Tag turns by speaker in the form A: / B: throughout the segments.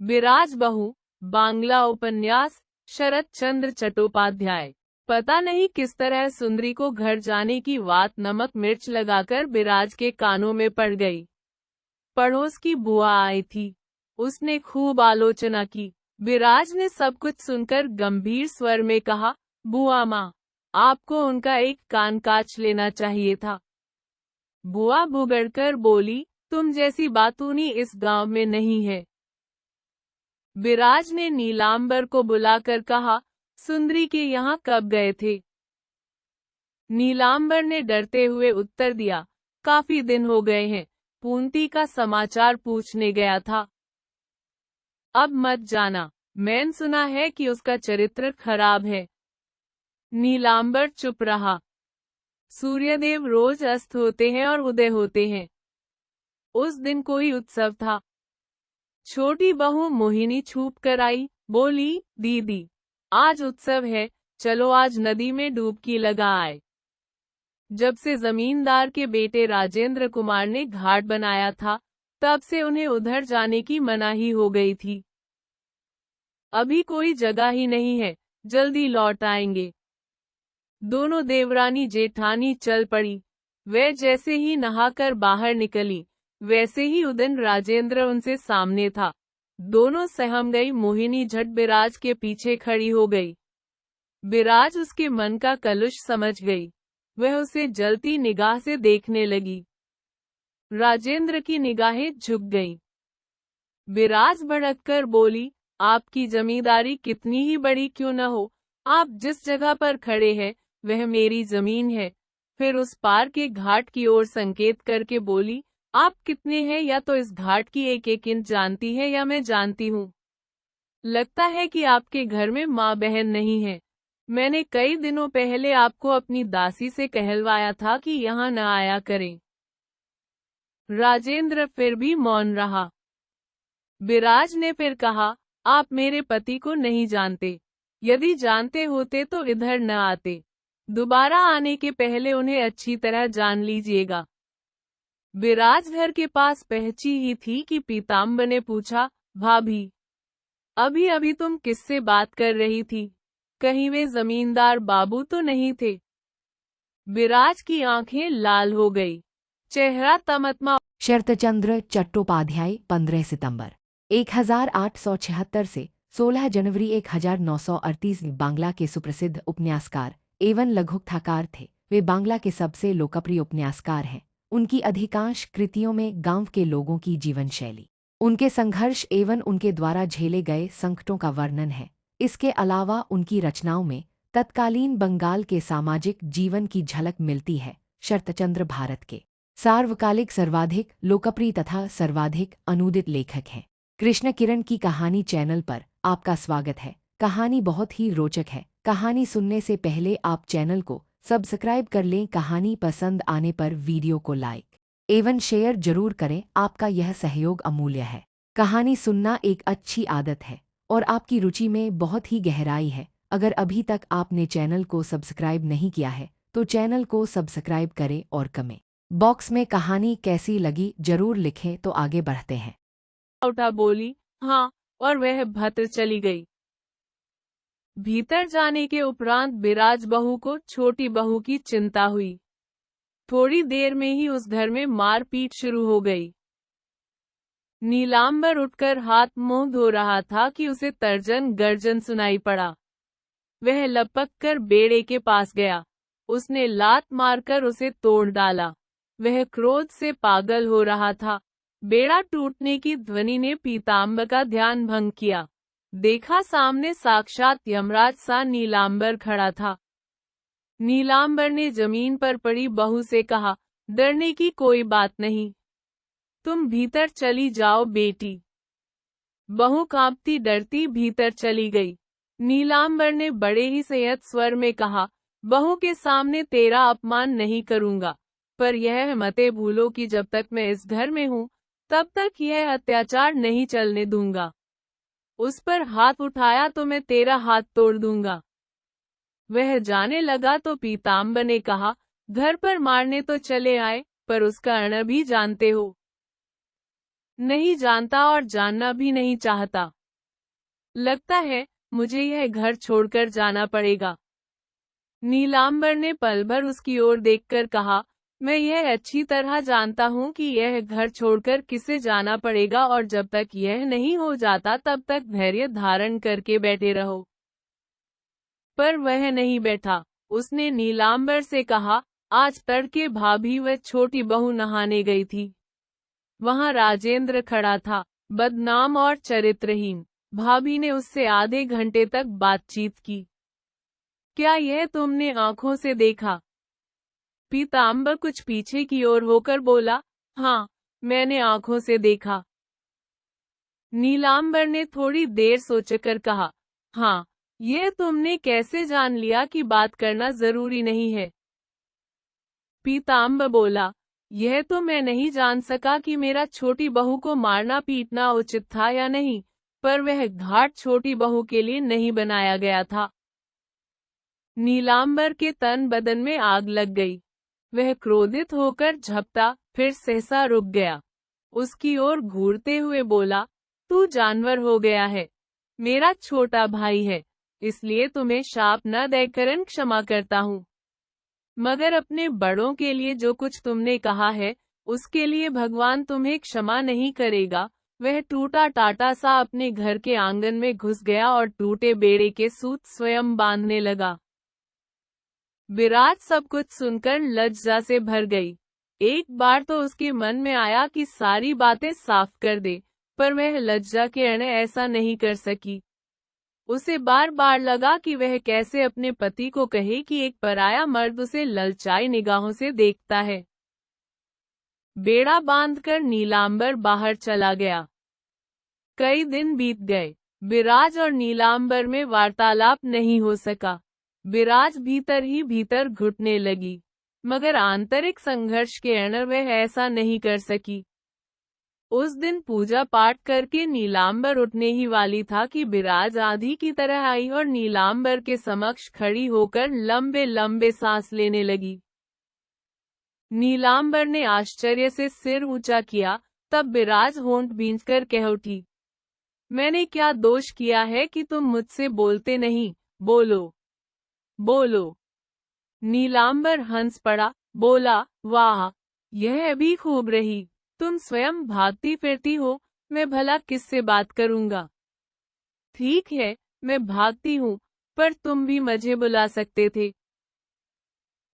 A: विराज बहू, बांग्ला उपन्यास, शरत चंद्र चट्टोपाध्याय। पता नहीं किस तरह सुंदरी को घर जाने की बात नमक मिर्च लगाकर विराज के कानों में पड़ गई। पड़ोस की बुआ आई थी, उसने खूब आलोचना की। विराज ने सब कुछ सुनकर गंभीर स्वर में कहा, बुआ माँ, आपको उनका एक कान काच लेना चाहिए था। बुआ बुगड़कर बोली, तुम जैसी बातूनी इस गांव में नहीं है। विराज ने नीलांबर को बुलाकर कहा, सुंदरी के यहाँ कब गए थे? नीलांबर ने डरते हुए उत्तर दिया, काफी दिन हो गए हैं, पूंती का समाचार पूछने गया था। अब मत जाना, मैंने सुना है कि उसका चरित्र खराब है। नीलांबर चुप रहा। सूर्यदेव रोज अस्त होते हैं और उदय होते हैं। उस दिन कोई उत्सव था। छोटी बहू मोहिनी छुप कर आई, बोली, दीदी, आज उत्सव है, चलो आज नदी में डुबकी लगा आए। जब से जमींदार के बेटे राजेंद्र कुमार ने घाट बनाया था, तब से उन्हें उधर जाने की मनाही हो गई थी। अभी कोई जगह ही नहीं है, जल्दी लौट आएंगे। दोनों देवरानी जेठानी चल पड़ी। वे जैसे ही नहाकर बाहर निकली, वैसे ही उदिन राजेंद्र उनसे सामने था। दोनों सहम गई। मोहिनी झट विराज के पीछे खड़ी हो गई। विराज उसके मन का कलुष समझ गई। वह उसे जलती निगाह से देखने लगी। राजेंद्र की निगाहें झुक गईं। विराज भड़ककर बोली, आपकी जमींदारी कितनी ही बड़ी क्यों न हो, आप जिस जगह पर खड़े हैं, वह मेरी जमीन है। फिर उस पार के घाट की ओर संकेत करके बोली, आप कितने हैं या तो इस घाट की एक एक इंच जानती है या मैं जानती हूँ। लगता है कि आपके घर में माँ बहन नहीं है। मैंने कई दिनों पहले आपको अपनी दासी से कहलवाया था कि यहाँ न आया करें। राजेंद्र फिर भी मौन रहा। विराज ने फिर कहा, आप मेरे पति को नहीं जानते। यदि जानते होते तो इधर न आते। दोबारा आने के पहले उन्हें अच्छी तरह जान लीजिएगा। विराज घर के पास पहुंची ही थी कि पीताम्बर ने पूछा, भाभी, अभी अभी तुम किससे बात कर रही थी? कहीं वे जमींदार बाबू तो नहीं थे? विराज की आंखें लाल हो गई, चेहरा तमतमा।
B: शरतचंद्र चट्टोपाध्याय 15 सितंबर 1876 से 16 जनवरी 1938 बांग्ला के सुप्रसिद्ध उपन्यासकार एवं लघुकथाकार थे। वे बांग्ला के सबसे लोकप्रिय उपन्यासकार हैं। उनकी अधिकांश कृतियों में गांव के लोगों की जीवन शैली, उनके संघर्ष एवं उनके द्वारा झेले गए संकटों का वर्णन है। इसके अलावा उनकी रचनाओं में तत्कालीन बंगाल के सामाजिक जीवन की झलक मिलती है। शरतचंद्र भारत के सार्वकालिक सर्वाधिक लोकप्रिय तथा सर्वाधिक अनुदित लेखक हैं। कृष्ण किरण की कहानी चैनल पर आपका स्वागत है। कहानी बहुत ही रोचक है। कहानी सुनने से पहले आप चैनल को सब्सक्राइब कर लें। कहानी पसंद आने पर वीडियो को लाइक एवं शेयर जरूर करें। आपका यह सहयोग अमूल्य है। कहानी सुनना एक अच्छी आदत है और आपकी रुचि में बहुत ही गहराई है। अगर अभी तक आपने चैनल को सब्सक्राइब नहीं किया है तो चैनल को सब्सक्राइब करें और कमेंट बॉक्स में कहानी कैसी लगी जरूर लिखें। तो आगे बढ़ते हैं।
A: उठा बोली, हाँ, और वह भत्र चली गई। भीतर जाने के उपरांत विराज बहू को छोटी बहू की चिंता हुई। थोड़ी देर में ही उस घर में मारपीट शुरू हो गई। नीलांबर उठकर हाथ मुंह धो रहा था कि उसे तर्जन गर्जन सुनाई पड़ा। वह लपक कर बेड़े के पास गया। उसने लात मारकर उसे तोड़ डाला। वह क्रोध से पागल हो रहा था। बेड़ा टूटने की ध्वनि ने पीताम्बर का ध्यान भंग किया। देखा सामने साक्षात यमराज सा नीलांबर खड़ा था। नीलांबर ने जमीन पर पड़ी बहू से कहा, डरने की कोई बात नहीं, तुम भीतर चली जाओ बेटी। बहू कांपती डरती भीतर चली गई। नीलांबर ने बड़े ही संयत स्वर में कहा, बहू के सामने तेरा अपमान नहीं करूंगा, पर यह मते भूलो कि जब तक मैं इस घर में हूँ तब तक यह अत्याचार नहीं चलने दूंगा। उस पर हाथ उठाया तो मैं तेरा हाथ तोड़ दूंगा। वह जाने लगा तो पीताम्बर ने कहा, घर पर मारने तो चले आए, पर उसका अण भी जानते हो। नहीं जानता और जानना भी नहीं चाहता। लगता है मुझे यह घर छोड़कर जाना पड़ेगा। नीलांबर ने पल भर उसकी ओर देखकर कहा, मैं यह अच्छी तरह जानता हूँ कि यह घर छोड़कर किसे जाना पड़ेगा और जब तक यह नहीं हो जाता तब तक धैर्य धारण करके बैठे रहो। पर वह नहीं बैठा। उसने नीलांबर से कहा, आज तड़के भाभी व छोटी बहू नहाने गई थी। वहां राजेंद्र खड़ा था, बदनाम और चरित्रहीन। भाभी ने उससे आधे घंटे तक बातचीत की। क्या यह तुमने आंखों से देखा? पीतांबर कुछ पीछे की ओर होकर बोला, हाँ, मैंने आंखों से देखा। नीलांबर ने थोड़ी देर सोचकर कहा, हाँ, यह तुमने कैसे जान लिया कि बात करना जरूरी नहीं है? पीतांबर बोला, यह तो मैं नहीं जान सका कि मेरा छोटी बहू को मारना पीटना उचित था या नहीं, पर वह घाट छोटी बहू के लिए नहीं बनाया गया था। नीलांबर के तन बदन में आग लग गई। वह क्रोधित होकर झपटा, फिर सहसा रुक गया। उसकी ओर घूरते हुए बोला, तू जानवर हो गया है। मेरा छोटा भाई है, इसलिए तुम्हें शाप न देकर क्षमा करता हूँ। मगर अपने बड़ों के लिए जो कुछ तुमने कहा है, उसके लिए भगवान तुम्हें क्षमा नहीं करेगा। वह टूटा टाटा सा अपने घर के आंगन में घुस गया और टूटे बेड़े के सूत स्वयं बांधने लगा। विराट सब कुछ सुनकर लज्जा से भर गई। एक बार तो उसके मन में आया कि सारी बातें साफ कर दे, पर वह लज्जा के अण ऐसा नहीं कर सकी। उसे बार बार लगा कि वह कैसे अपने पति को कहे कि एक पराया मर्द उसे ललचाई निगाहों से देखता है। बेड़ा बांधकर नीलांबर बाहर चला गया। कई दिन बीत गए। विराज और नीलांबर में वार्तालाप नहीं हो सका। विराज भीतर ही भीतर घुटने लगी, मगर आंतरिक संघर्ष के अण वह ऐसा नहीं कर सकी। उस दिन पूजा पाठ करके नीलांबर उठने ही वाली था कि विराज आंधी की तरह आई और नीलांबर के समक्ष खड़ी होकर लंबे लंबे सांस लेने लगी। नीलांबर ने आश्चर्य से सिर ऊंचा किया, तब विराज होंठ भींचकर कह उठी, मैंने क्या दोष किया है कि तुम मुझसे बोलते नहीं? बोलो, बोलो। नीलांबर हंस पड़ा, बोला, वाह, यह भी खूब रही। तुम स्वयं भागती फिरती हो, मैं भला किससे बात करूंगा? ठीक है, मैं भागती हूँ, पर तुम भी मुझे बुला सकते थे।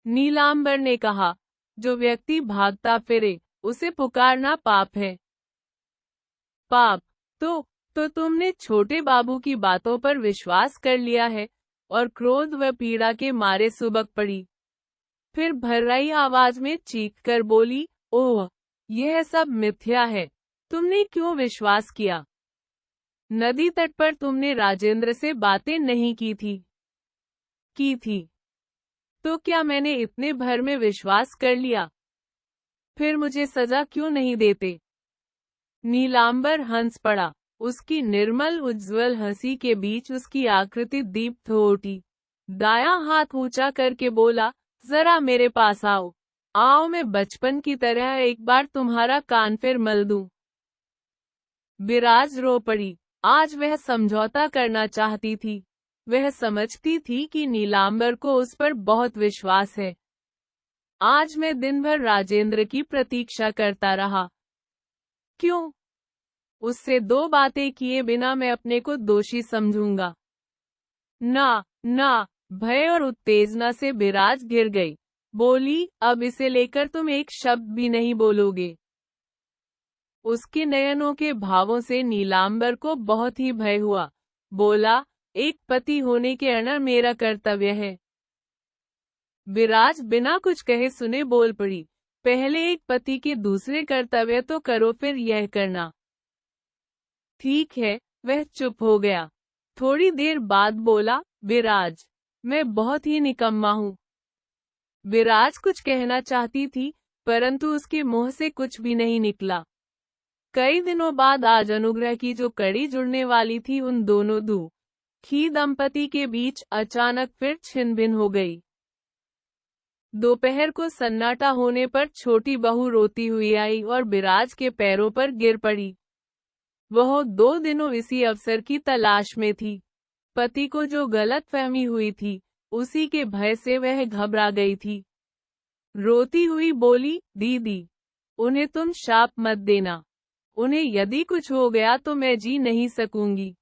A: नीलांबर ने कहा, जो व्यक्ति भागता फिरे, उसे पुकारना पाप है। पाप? तो तुमने छोटे बाबू की बातों पर विश्वास कर लिया है और क्रोध व पीड़ा के मारे सुबक पड़ी। फिर भर्राई आवाज में चीख कर बोली, ओह, यह सब मिथ्या है। तुमने क्यों विश्वास किया? नदी तट पर तुमने राजेंद्र से बातें नहीं की थी? की थी। तो क्या मैंने इतने भर में विश्वास कर लिया? फिर मुझे सजा क्यों नहीं देते? नीलांबर हंस पड़ा। उसकी निर्मल उज्ज्वल हंसी के बीच उसकी आकृति दीप्त हो उठी। दायां हाथ ऊंचा करके बोला, जरा मेरे पास आओ। आओ, मैं बचपन की तरह एक बार तुम्हारा कान फिर मल दूं। विराज रो पड़ी। आज वह समझौता करना चाहती थी। वह समझती थी कि नीलांबर को उस पर बहुत विश्वास है। आज मैं दिन भर राजेंद्र की प्रतीक्षा करता रहा। क्यों? उससे दो बातें किए बिना मैं अपने को दोषी समझूंगा? ना, ना। भय और उत्तेजना से विराज गिर गई। बोली, अब इसे लेकर तुम एक शब्द भी नहीं बोलोगे? उसके नयनों के भावों से नीलांबर को बहुत ही भय हुआ। बोला, एक पति होने के अण मेरा कर्तव्य है। विराज बिना कुछ कहे सुने बोल पड़ी, पहले एक पति के दूसरे कर्तव्य तो करो, फिर यह करना। ठीक है। वह चुप हो गया। थोड़ी देर बाद बोला, विराज, मैं बहुत ही निकम्मा हूँ। विराज कुछ कहना चाहती थी, परंतु उसके मुंह से कुछ भी नहीं निकला। कई दिनों बाद आज अनुग्रह की जो कड़ी जुड़ने वाली थी उन दोनों दुखी दंपति के बीच अचानक फिर छिन भिन हो गई। दोपहर को सन्नाटा होने पर छोटी बहू रोती हुई आई और बिराज के पैरों पर गिर पड़ी। वह 2 दिनों इसी अवसर की तलाश में थी। पति को जो गलतफहमी हुई थी, उसी के भय से वह घबरा गई थी। रोती हुई बोली, दीदी, उन्हें तुम शाप मत देना। उन्हें यदि कुछ हो गया तो मैं जी नहीं सकूंगी।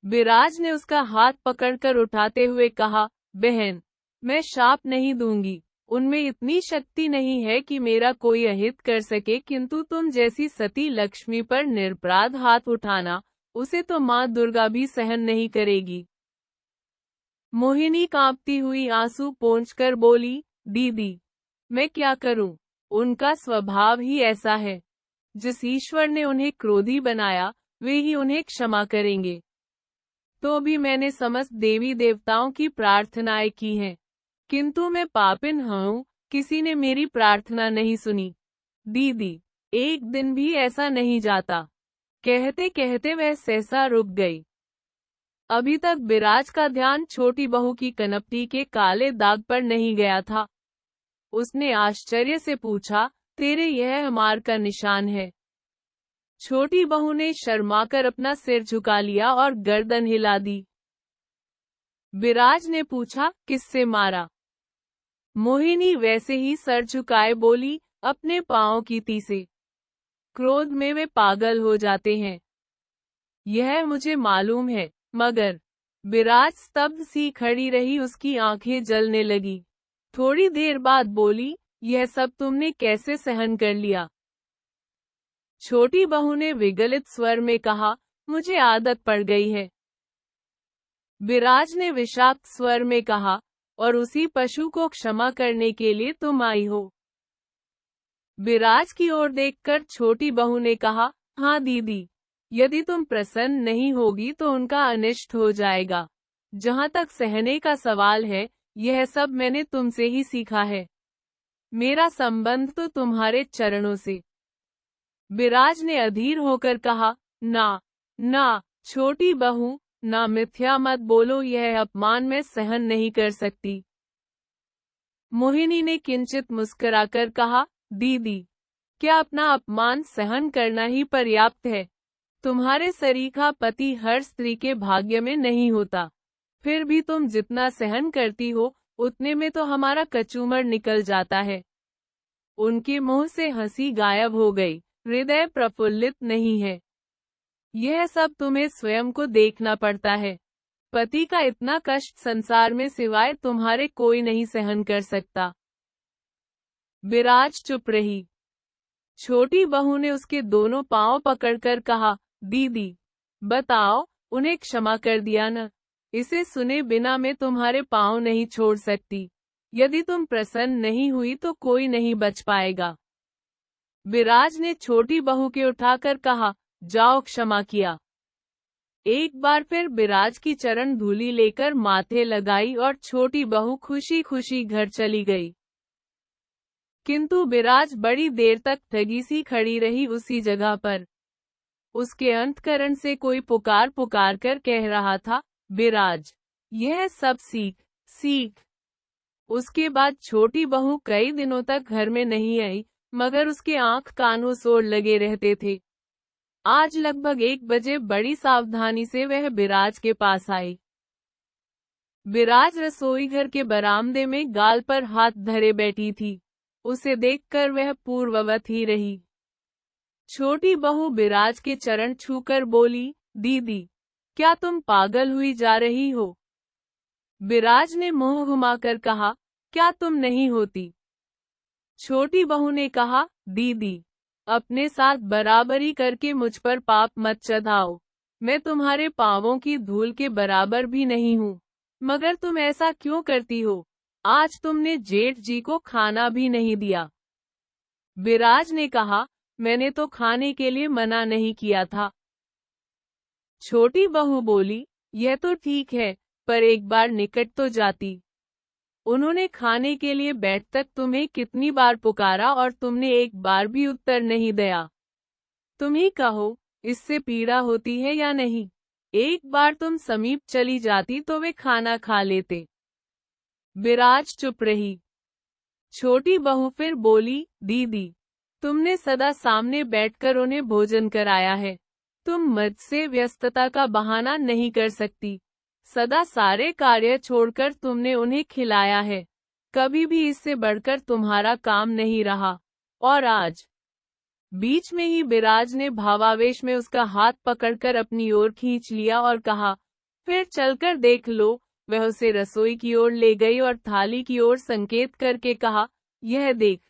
A: बिराज ने उसका हाथ पकड़कर उठाते हुए कहा, बहन, मैं शाप नहीं दूंगी। उनमें इतनी शक्ति नहीं है कि मेरा कोई अहित कर सके, किंतु तुम जैसी सती लक्ष्मी पर निरपराध हाथ उठाना, उसे तो माँ दुर्गा भी सहन नहीं करेगी। मोहिनी कांपती हुई आंसू पोंछकर बोली, दीदी, मैं क्या करूं? उनका स्वभाव ही ऐसा है। जिस ईश्वर ने उन्हें क्रोधी बनाया, वे ही उन्हें क्षमा करेंगे। तो भी मैंने समस्त देवी देवताओं की प्रार्थनाएं की हैं, किंतु मैं पापिन हूँ, किसी ने मेरी प्रार्थना नहीं सुनी। दीदी, एक दिन भी ऐसा नहीं जाता। कहते कहते वह सहसा रुक गई। अभी तक बिराज का ध्यान छोटी बहू की कनपटी के काले दाग पर नहीं गया था। उसने आश्चर्य से पूछा, तेरे यह मार का निशान है? छोटी बहू ने शर्माकर अपना सिर झुका लिया और गर्दन हिला दी। बिराज ने पूछा, किससे मारा? मोहिनी वैसे ही सर झुकाए बोली, अपने पांव की ती से। क्रोध में वे पागल हो जाते हैं, यह मुझे मालूम है, मगर। बिराज स्तब्ध सी खड़ी रही, उसकी आंखें जलने लगी। थोड़ी देर बाद बोली, यह सब तुमने कैसे सहन कर लिया? छोटी बहू ने विगलित स्वर में कहा, मुझे आदत पड़ गई है। बिराज ने विषाक्त स्वर में कहा, और उसी पशु को क्षमा करने के लिए तुम आई हो। बिराज की ओर देखकर छोटी बहू ने कहा, हाँ दीदी, यदि तुम प्रसन्न नहीं होगी तो उनका अनिष्ट हो जाएगा। जहां तक सहने का सवाल है, यह सब मैंने तुमसे ही सीखा है। मेरा संबंध तो तुम्हारे चरणों से। बिराज ने अधीर होकर कहा, ना ना छोटी बहू, ना, मिथ्या मत बोलो, यह अपमान मैं सहन नहीं कर सकती। मोहिनी ने किंचित मुस्कुराकर कहा, दीदी, क्या अपना अपमान सहन करना ही पर्याप्त है? तुम्हारे सरीखा पति हर स्त्री के भाग्य में नहीं होता। फिर भी तुम जितना सहन करती हो, उतने में तो हमारा कचूमर निकल जाता है। उनके मुंह से हंसी गायब हो गई, हृदय प्रफुल्लित नहीं है। यह सब तुम्हें स्वयं को देखना पड़ता है। पति का इतना कष्ट संसार में सिवाय तुम्हारे कोई नहीं सहन कर सकता। बिराज चुप रही। छोटी बहू ने उसके दोनों पांव पकड़कर कहा, दीदी, बताओ, उन्हें क्षमा कर दिया न? इसे सुने बिना मैं तुम्हारे पांव नहीं छोड़ सकती। यदि तुम प्रसन्न नहीं हुई तो कोई नहीं बच पाएगा। बिराज ने छोटी बहू के उठाकर कहा, जाओ, क्षमा किया। एक बार फिर बिराज की चरण धूली लेकर माथे लगाई और छोटी बहू खुशी खुशी घर चली गई। किंतु बिराज बड़ी देर तक ठगी सी खड़ी रही उसी जगह पर। उसके अंतकरण से कोई पुकार पुकार कर कह रहा था, बिराज, यह सब सीख सीख। उसके बाद छोटी बहू कई दिनों तक घर में नहीं आई, मगर उसके आंख कानों सोड़ लगे रहते थे। आज लगभग 1 बजे बड़ी सावधानी से वह बिराज के पास आई। बिराज रसोई घर के बरामदे में गाल पर हाथ धरे बैठी थी। उसे देखकर वह पूर्ववत ही रही। छोटी बहू बिराज के चरण छूकर बोली, दीदी, क्या तुम पागल हुई जा रही हो? बिराज ने मुंह घुमाकर कहा, क्या तुम नहीं होती? छोटी बहू ने कहा, दीदी, अपने साथ बराबरी करके मुझ पर पाप मत चढ़ाओ। मैं तुम्हारे पांवों की धूल के बराबर भी नहीं हूँ, मगर तुम ऐसा क्यों करती हो? आज तुमने जेठ जी को खाना भी नहीं दिया। बिराज ने कहा, मैंने तो खाने के लिए मना नहीं किया था। छोटी बहू बोली, यह तो ठीक है, पर एक बार निकट तो जाती। उन्होंने खाने के लिए बैठ तक तुम्हें कितनी बार पुकारा और तुमने एक बार भी उत्तर नहीं दिया। तुम ही कहो, इससे पीड़ा होती है या नहीं? एक बार तुम समीप चली जाती तो वे खाना खा लेते। बिराज चुप रही। छोटी बहू फिर बोली, दीदी, तुमने सदा सामने बैठकर उन्हें भोजन कराया है। तुम मुझसे व्यस्तता का बहाना नहीं कर सकती। सदा सारे कार्य छोड़कर तुमने उन्हें खिलाया है। कभी भी इससे बढ़कर तुम्हारा काम नहीं रहा। और आज? बीच में ही बिराज ने भावावेश में उसका हाथ पकड़कर अपनी ओर खींच लिया और कहा, फिर चलकर देख लो। वह उसे रसोई की ओर ले गई और थाली की ओर संकेत करके कहा, यह देख।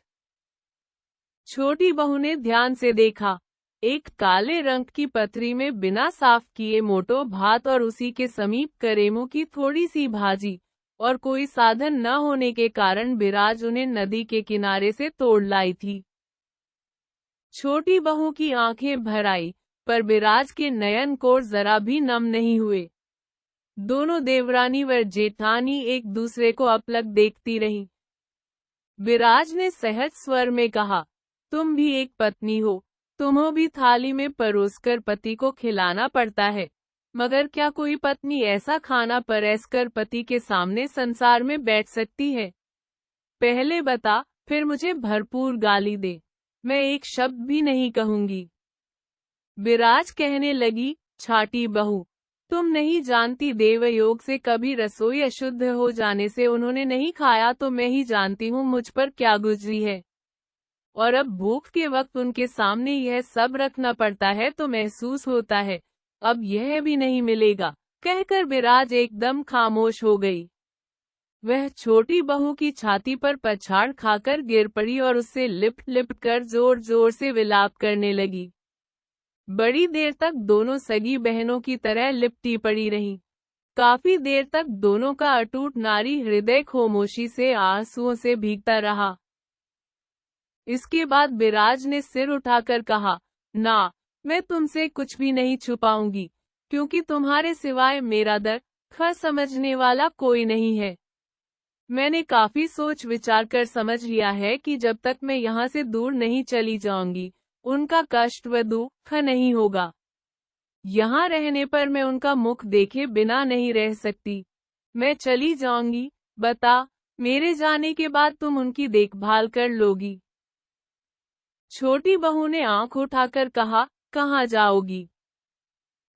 A: छोटी बहू ने ध्यान से देखा। एक काले रंग की पथरी में बिना साफ किए मोटो भात और उसी के समीप करेमू की थोड़ी सी भाजी, और कोई साधन न होने के कारण बिराज उन्हें नदी के किनारे से तोड़ लाई थी। छोटी बहू की आंखें भर आई, पर बिराज के नयन कोर जरा भी नम नहीं हुए। दोनों देवरानी व जेठानी एक दूसरे को अपलक देखती रहीं। बिराज ने सहज स्वर में कहा, तुम भी एक पत्नी हो, तुम्हें भी थाली में परोसकर पति को खिलाना पड़ता है, मगर क्या कोई पत्नी ऐसा खाना परोसकर पति के सामने संसार में बैठ सकती है? पहले बता, फिर मुझे भरपूर गाली दे, मैं एक शब्द भी नहीं कहूंगी। बिराज कहने लगी, छाटी बहू, तुम नहीं जानती, देवयोग से कभी रसोई अशुद्ध हो जाने से उन्होंने नहीं खाया तो मैं ही जानती हूँ मुझ पर क्या गुजरी है। और अब भूख के वक्त उनके सामने यह सब रखना पड़ता है तो महसूस होता है, अब यह भी नहीं मिलेगा। कहकर बिराज एकदम खामोश हो गई। वह छोटी बहू की छाती पर पछाड़ खाकर गिर पड़ी और उससे लिपट लिपट कर जोर जोर से विलाप करने लगी। बड़ी देर तक दोनों सगी बहनों की तरह लिपटी पड़ी रहीं। काफी देर तक दोनों का अटूट नारी हृदय खामोशी से आंसुओं से भीगता रहा। इसके बाद बिराज ने सिर उठाकर कहा, ना, मैं तुमसे कुछ भी नहीं छुपाऊंगी, क्योंकि तुम्हारे सिवाय मेरा दर्द समझने वाला कोई नहीं है। मैंने काफी सोच विचार कर समझ लिया है कि जब तक मैं यहाँ से दूर नहीं चली जाऊंगी, उनका कष्ट व दुख नहीं होगा। यहाँ रहने पर मैं उनका मुख देखे बिना नहीं रह सकती। मैं चली जाऊंगी, बता, मेरे जाने के बाद तुम उनकी देखभाल कर लोगी? छोटी बहू ने आंख उठाकर कहा, कहाँ जाओगी?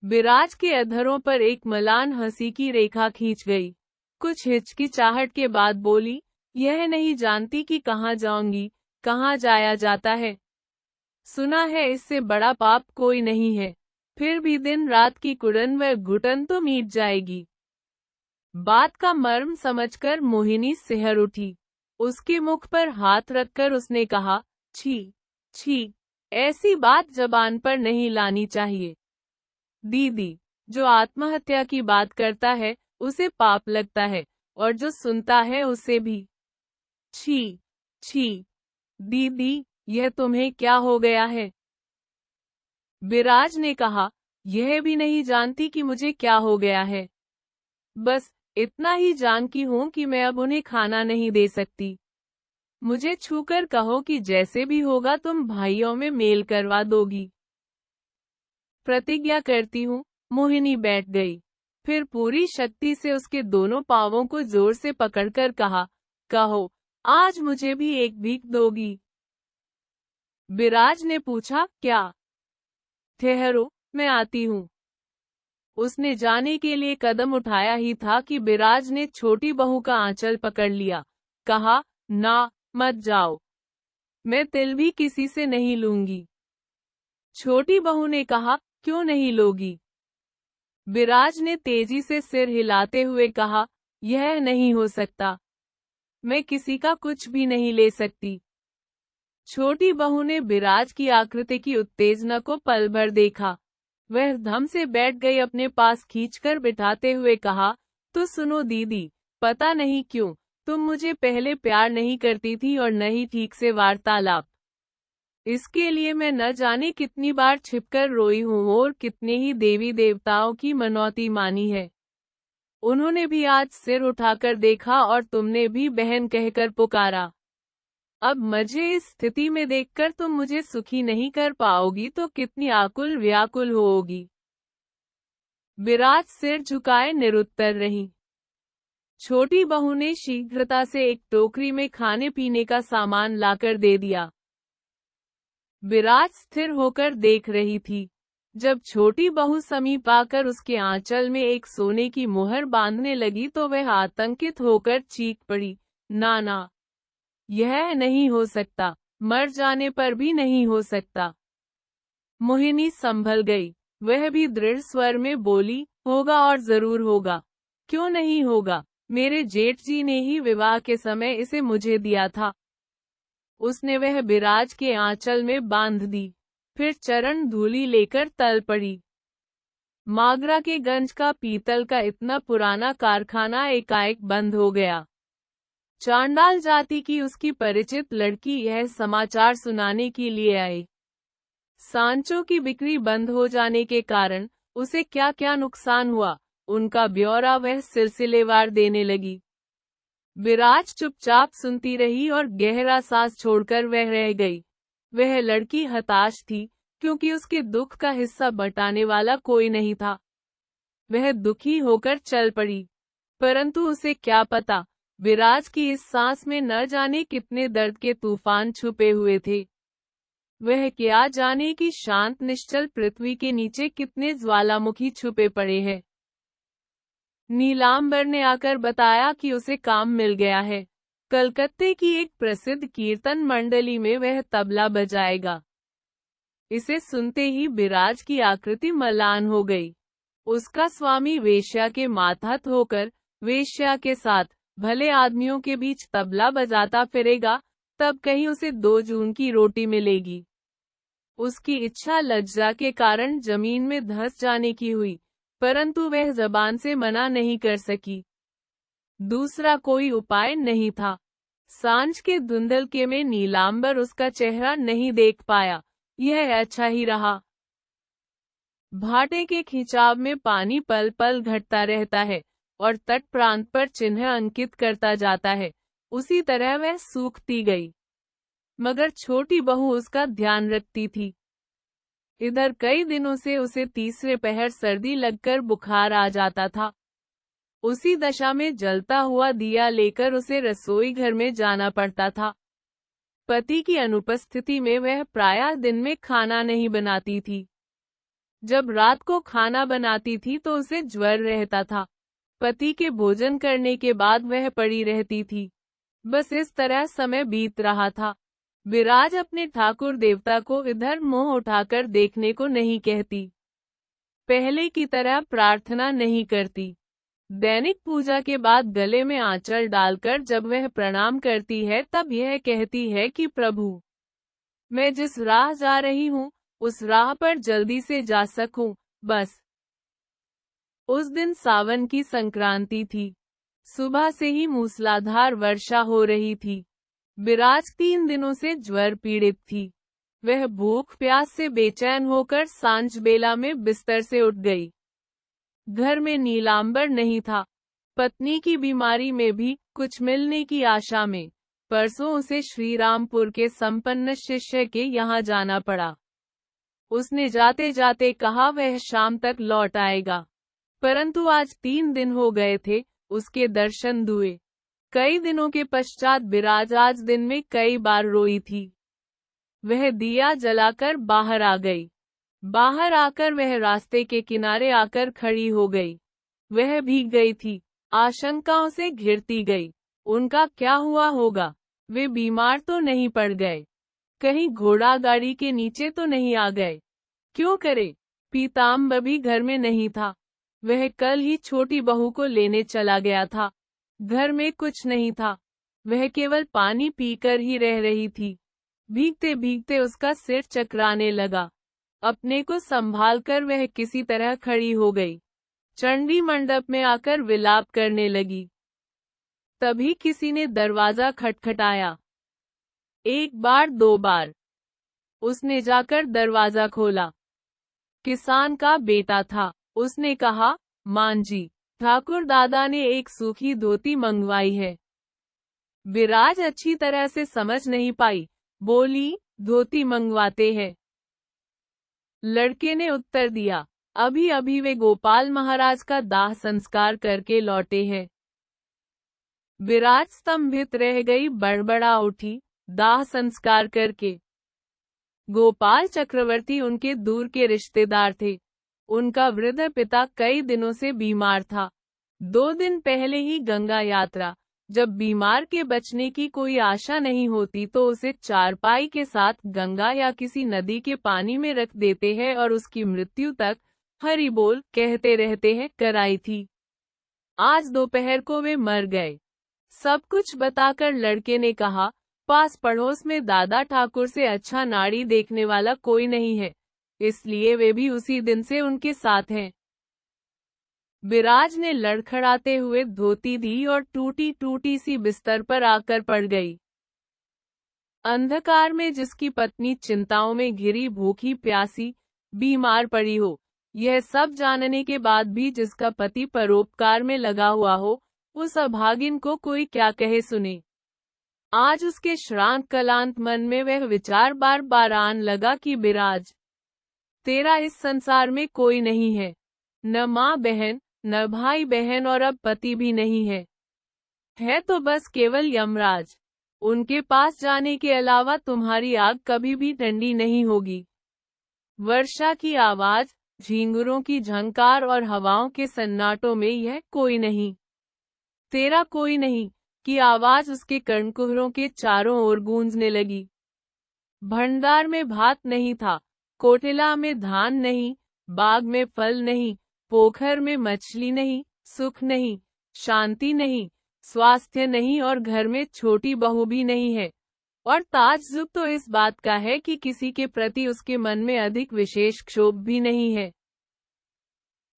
A: बिराज के अधरों पर एक मलान हंसी की रेखा खींच गई। कुछ हिचकिचाहट के बाद बोली, यह नहीं जानती कि कहाँ जाऊंगी, कहाँ जाया जाता है। सुना है इससे बड़ा पाप कोई नहीं है, फिर भी दिन रात की कुड़न व घुटन तो मिट जाएगी। बात का मर्म समझकर मोहिनी सिहर उठी। उसके मुख पर हाथ रखकर उसने कहा, छी छी, ऐसी बात जबान पर नहीं लानी चाहिए। दीदी, जो आत्महत्या की बात करता है उसे पाप लगता है, और जो सुनता है उसे भी। छी छी, दीदी, यह तुम्हें क्या हो गया है? बिराज ने कहा, यह भी नहीं जानती कि मुझे क्या हो गया है। बस इतना ही जानती हूँ कि मैं अब उन्हें खाना नहीं दे सकती। मुझे छूकर कहो कि जैसे भी होगा तुम भाइयों में मेल करवा दोगी। प्रतिज्ञा करती हूँ। मोहिनी बैठ गई, फिर पूरी शक्ति से उसके दोनों पांवों को जोर से पकड़कर कहा, कहो, आज मुझे भी एक भीख दोगी? बिराज ने पूछा, क्या? ठहरो, मैं आती हूँ। उसने जाने के लिए कदम उठाया ही था कि बिराज ने छोटी बहू का आंचल पकड़ लिया। कहा, ना, मत जाओ, मैं तिल भी किसी से नहीं लूंगी। छोटी बहू ने कहा, क्यों नहीं लोगी? बिराज ने तेजी से सिर हिलाते हुए कहा, यह नहीं हो सकता, मैं किसी का कुछ भी नहीं ले सकती। छोटी बहू ने बिराज की आकृति की उत्तेजना को पल भर देखा। वह धम से बैठ गई, अपने पास खींचकर बिठाते हुए कहा, तो सुनो दीदी, पता नहीं क्यों तुम मुझे पहले प्यार नहीं करती थी और न ही ठीक से वार्तालाप। इसके लिए मैं न जाने कितनी बार छिपकर रोई हूँ और कितने ही देवी देवताओं की मनौती मानी है। उन्होंने भी आज सिर उठाकर देखा और तुमने भी बहन कहकर पुकारा। अब मुझे इस स्थिति में देखकर तुम मुझे सुखी नहीं कर पाओगी तो कितनी आकुल व्याकुल होगी। बिराज सिर झुकाए निरुत्तर रही। छोटी बहू ने शीघ्रता से एक टोकरी में खाने पीने का सामान लाकर दे दिया। विराज स्थिर होकर देख रही थी। जब छोटी बहू समीप आकर उसके आंचल में एक सोने की मुहर बांधने लगी तो वह आतंकित होकर चीख पड़ी, नाना, यह नहीं हो सकता, मर जाने पर भी नहीं हो सकता। मोहिनी संभल गई। वह भी दृढ़ स्वर में बोली, होगा और जरूर होगा। क्यों नहीं होगा? मेरे जेठ जी ने ही विवाह के समय इसे मुझे दिया था। उसने वह विराज के आंचल में बांध दी, फिर चरण धूली लेकर तल पड़ी। मागरा के गंज का पीतल का इतना पुराना कारखाना एकाएक बंद हो गया। चांडाल जाति की उसकी परिचित लड़की यह समाचार सुनाने के लिए आई। सांचों की बिक्री बंद हो जाने के कारण उसे क्या क्या नुकसान हुआ, उनका ब्यौरा वह सिलसिलेवार देने लगी। विराज चुपचाप सुनती रही और गहरा सांस छोड़कर वह रह गई। वह लड़की हताश थी, क्योंकि उसके दुख का हिस्सा बटाने वाला कोई नहीं था। वह दुखी होकर चल पड़ी, परंतु उसे क्या पता, विराज की इस सांस में न जाने कितने दर्द के तूफान छुपे हुए थे। वह क्या जाने कि शांत निश्चल पृथ्वी के नीचे कितने ज्वालामुखी छुपे पड़े हैं। नीलांबर ने आकर बताया कि उसे काम मिल गया है। कलकत्ते की एक प्रसिद्ध कीर्तन मंडली में वह तबला बजाएगा। इसे सुनते ही विराज की आकृति मलान हो गई। उसका स्वामी वेश्या के मातहत होकर वेश्या के साथ भले आदमियों के बीच तबला बजाता फिरेगा, तब कहीं उसे 2 जून की रोटी मिलेगी। उसकी इच्छा लज्जा के कारण जमीन में धंस जाने की हुई, परंतु वह जबान से मना नहीं कर सकी। दूसरा कोई उपाय नहीं था। सांझ के धुंधलके में नीलांबर उसका चेहरा नहीं देख पाया। यह अच्छा ही रहा। भाटे के खिंचाव में पानी पल पल घटता रहता है और तट प्रांत पर चिन्ह अंकित करता जाता है, उसी तरह वह सूखती गई। मगर छोटी बहू उसका ध्यान रखती थी। इधर कई दिनों से उसे तीसरे पहर सर्दी लगकर बुखार आ जाता था। उसी दशा में जलता हुआ दिया लेकर उसे रसोई घर में जाना पड़ता था। पति की अनुपस्थिति में वह प्रायः दिन में खाना नहीं बनाती थी। जब रात को खाना बनाती थी तो उसे ज्वर रहता था। पति के भोजन करने के बाद वह पड़ी रहती थी। बस इस तरह समय बीत रहा था। विराज अपने ठाकुर देवता को इधर मुंह उठाकर देखने को नहीं कहती। पहले की तरह प्रार्थना नहीं करती। दैनिक पूजा के बाद गले में आंचल डालकर जब वह प्रणाम करती है तब यह कहती है कि प्रभु, मैं जिस राह जा रही हूँ उस राह पर जल्दी से जा सकूं, बस। उस दिन सावन की संक्रांति थी। सुबह से ही मूसलाधार वर्षा हो रही थी। विराज 3 दिनों से ज्वर पीड़ित थी। वह भूख प्यास से बेचैन होकर सांझ बेला में बिस्तर से उठ गई। घर में नीलांबर नहीं था। पत्नी की बीमारी में भी कुछ मिलने की आशा में परसों उसे श्रीरामपुर के संपन्न शिष्य के यहाँ जाना पड़ा। उसने जाते जाते कहा वह शाम तक लौट आएगा, परंतु आज 3 दिन हो गए थे उसके दर्शन हुए। कई दिनों के पश्चात विराज आज दिन में कई बार रोई थी। वह दिया जलाकर बाहर आ गई। बाहर आकर वह रास्ते के किनारे आकर खड़ी हो गई। वह भीग गई थी, आशंकाओं से घिरती गई। उनका क्या हुआ होगा? वे बीमार तो नहीं पड़ गए? कहीं घोड़ा गाड़ी के नीचे तो नहीं आ गए? क्यों करे? पीताम्बर भी घर में नहीं था। वह कल ही छोटी बहू को लेने चला गया था। घर में कुछ नहीं था। वह केवल पानी पीकर ही रह रही थी। भीगते भीगते उसका सिर चकराने लगा। अपने को संभालकर वह किसी तरह खड़ी हो गई। चंडी मंडप में आकर विलाप करने लगी। तभी किसी ने दरवाजा खटखटाया। 1 बार 2 बार। उसने जाकर दरवाजा खोला। किसान का बेटा था। उसने कहा, मान जी, ठाकुर दादा ने एक सूखी धोती मंगवाई है। विराज अच्छी तरह से समझ नहीं पाई। बोली, धोती मंगवाते हैं? लड़के ने उत्तर दिया, अभी अभी वे गोपाल महाराज का दाह संस्कार करके लौटे हैं। विराज स्तंभित रह गई, बड़बड़ा उठी, दाह संस्कार करके। गोपाल चक्रवर्ती उनके दूर के रिश्तेदार थे। उनका वृद्ध पिता कई दिनों से बीमार था। 2 दिन पहले ही गंगा यात्रा। जब बीमार के बचने की कोई आशा नहीं होती तो उसे चारपाई के साथ गंगा या किसी नदी के पानी में रख देते हैं और उसकी मृत्यु तक हरि बोल कहते रहते हैं कराई थी। आज दोपहर को वे मर गए। सब कुछ बताकर लड़के ने कहा, पास पड़ोस में दादा ठाकुर से अच्छा नाड़ी देखने वाला कोई नहीं है, इसलिए वे भी उसी दिन से उनके साथ हैं। विराज ने लड़खड़ाते हुए धोती दी और टूटी टूटी सी बिस्तर पर आकर पड़ गई। अंधकार में जिसकी पत्नी चिंताओं में घिरी, भूखी प्यासी, बीमार पड़ी हो, यह सब जानने के बाद भी जिसका पति परोपकार में लगा हुआ हो, उस अभागिन को कोई क्या कहे सुने। आज उसके श्रांत कलांत मन में वह विचार बार बार आन लगा कि विराज, तेरा इस संसार में कोई नहीं है, न माँ बहन, न भाई बहन, और अब पति भी नहीं है तो बस केवल यमराज। उनके पास जाने के अलावा तुम्हारी आग कभी भी ठंडी नहीं होगी। वर्षा की आवाज, झींगुरों की झंकार और हवाओं के सन्नाटों में यह कोई नहीं, तेरा कोई नहीं की आवाज उसके कर्णकुहरों के चारों ओर गूंजने लगी। भंडार में भात नहीं था, कोटिला में धान नहीं, बाग में फल नहीं, पोखर में मछली नहीं, सुख नहीं, शांति नहीं, स्वास्थ्य नहीं, और घर में छोटी बहू भी नहीं है। और ताज्जुब तो इस बात का है कि किसी के प्रति उसके मन में अधिक विशेष क्षोभ भी नहीं है।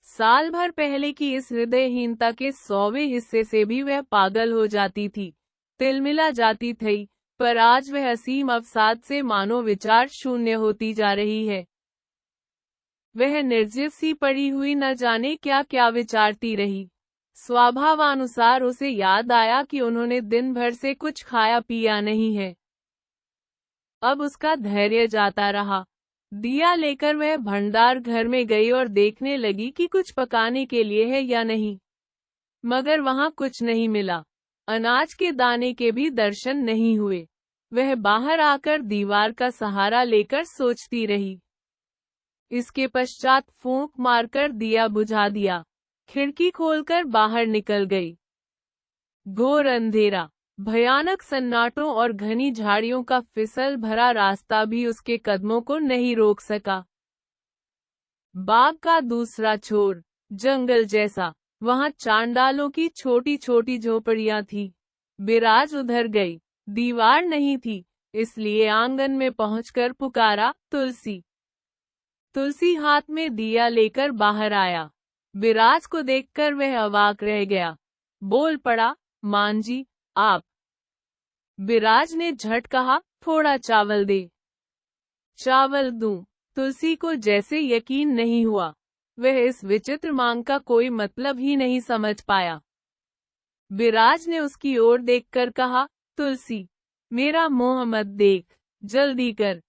A: साल भर पहले की इस हृदयहीनता के 100वें हिस्से से भी वह पागल हो जाती थी, तिलमिला जाती थी, पर आज वह असीम अवसाद से मानो विचार शून्य होती जा रही है। वह निर्जीव सी पड़ी हुई न जाने क्या क्या विचारती रही। स्वभावानुसार उसे याद आया कि उन्होंने दिन भर से कुछ खाया पिया नहीं है। अब उसका धैर्य जाता रहा। दिया लेकर वह भंडार घर में गई और देखने लगी कि कुछ पकाने के लिए है या नहीं, मगर वहां कुछ नहीं मिला। अनाज के दाने के भी दर्शन नहीं हुए। वह बाहर आकर दीवार का सहारा लेकर सोचती रही। इसके पश्चात फूंक मारकर दिया बुझा दिया, खिड़की खोलकर बाहर निकल गई। घोर अंधेरा, भयानक सन्नाटों और घनी झाड़ियों का फिसल भरा रास्ता भी उसके कदमों को नहीं रोक सका। बाग का दूसरा छोर, जंगल जैसा, वहां चांडालों की छोटी छोटी झोपड़ियां थी। विराज उधर गई। दीवार नहीं थी, इसलिए आंगन में पहुंचकर पुकारा, तुलसी। तुलसी हाथ में दिया लेकर बाहर आया। विराज को देखकर वह अवाक रह गया। बोल पड़ा, मान जी, आप। विराज ने झट कहा, थोड़ा चावल दे। चावल दूं? तुलसी को जैसे यकीन नहीं हुआ। वह इस विचित्र मांग का कोई मतलब ही नहीं समझ पाया। विराज ने उसकी ओर देखकर कहा, तुलसी, मेरा मुंह मत देख, जल्दी कर।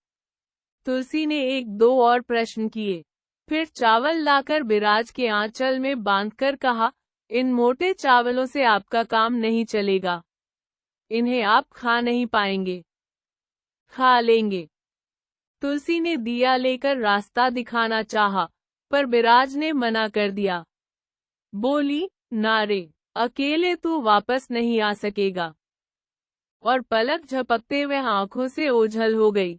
A: तुलसी ने 1-2 और प्रश्न किए, फिर चावल लाकर विराज के आंचल में बांधकर कहा, इन मोटे चावलों से आपका काम नहीं चलेगा। इन्हें आप खा नहीं पाएंगे। खा लेंगे। तुलसी ने दिया लेकर रास्ता दिखाना चाहा, पर विराज ने मना कर दिया। बोली, नारे, अकेले तू वापस नहीं आ सकेगा। और पलक झपकते वह आंखों से ओझल हो गई।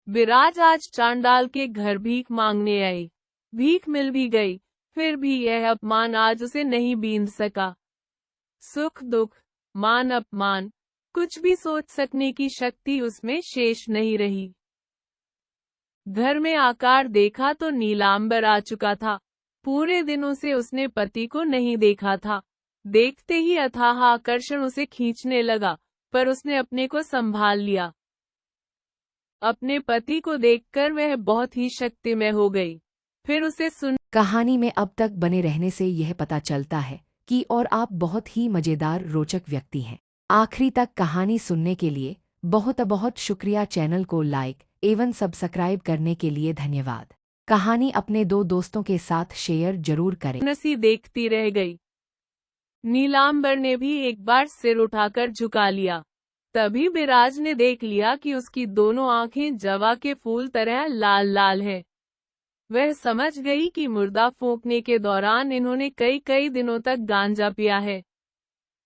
A: विराज आज चांडाल के घर भीख मांगने आई। भीख मिल भी गई, फिर भी यह अपमान आज उसे नहीं बींध सका। सुख दुख, मान अपमान, कुछ भी सोच सकने की शक्ति उसमें शेष नहीं रही। घर में आकार देखा तो नीलांबर आ चुका था। पूरे दिनों से उसने पति को नहीं देखा था। देखते ही अथाह आकर्षण उसे खींचने लगा, पर उसने अपने को संभाल लिया। अपने पति को देखकर वह बहुत ही शक्तिमय हो गई। फिर उसे सुन।
B: कहानी में अब तक बने रहने से यह पता चलता है कि और आप बहुत ही मजेदार रोचक व्यक्ति हैं। आखिरी तक कहानी सुनने के लिए बहुत बहुत शुक्रिया। चैनल को लाइक एवं सब्सक्राइब करने के लिए धन्यवाद। कहानी अपने 2 दोस्तों के साथ शेयर जरूर करें।
A: नसी देखती रह गई। नीलांबर ने भी एक बार सिर उठाकर झुका लिया। तभी बिराज ने देख लिया कि उसकी दोनों आंखें जवा के फूल तरह लाल लाल है। वह समझ गई कि मुर्दा फूंकने के दौरान इन्होंने कई कई दिनों तक गांजा पिया है।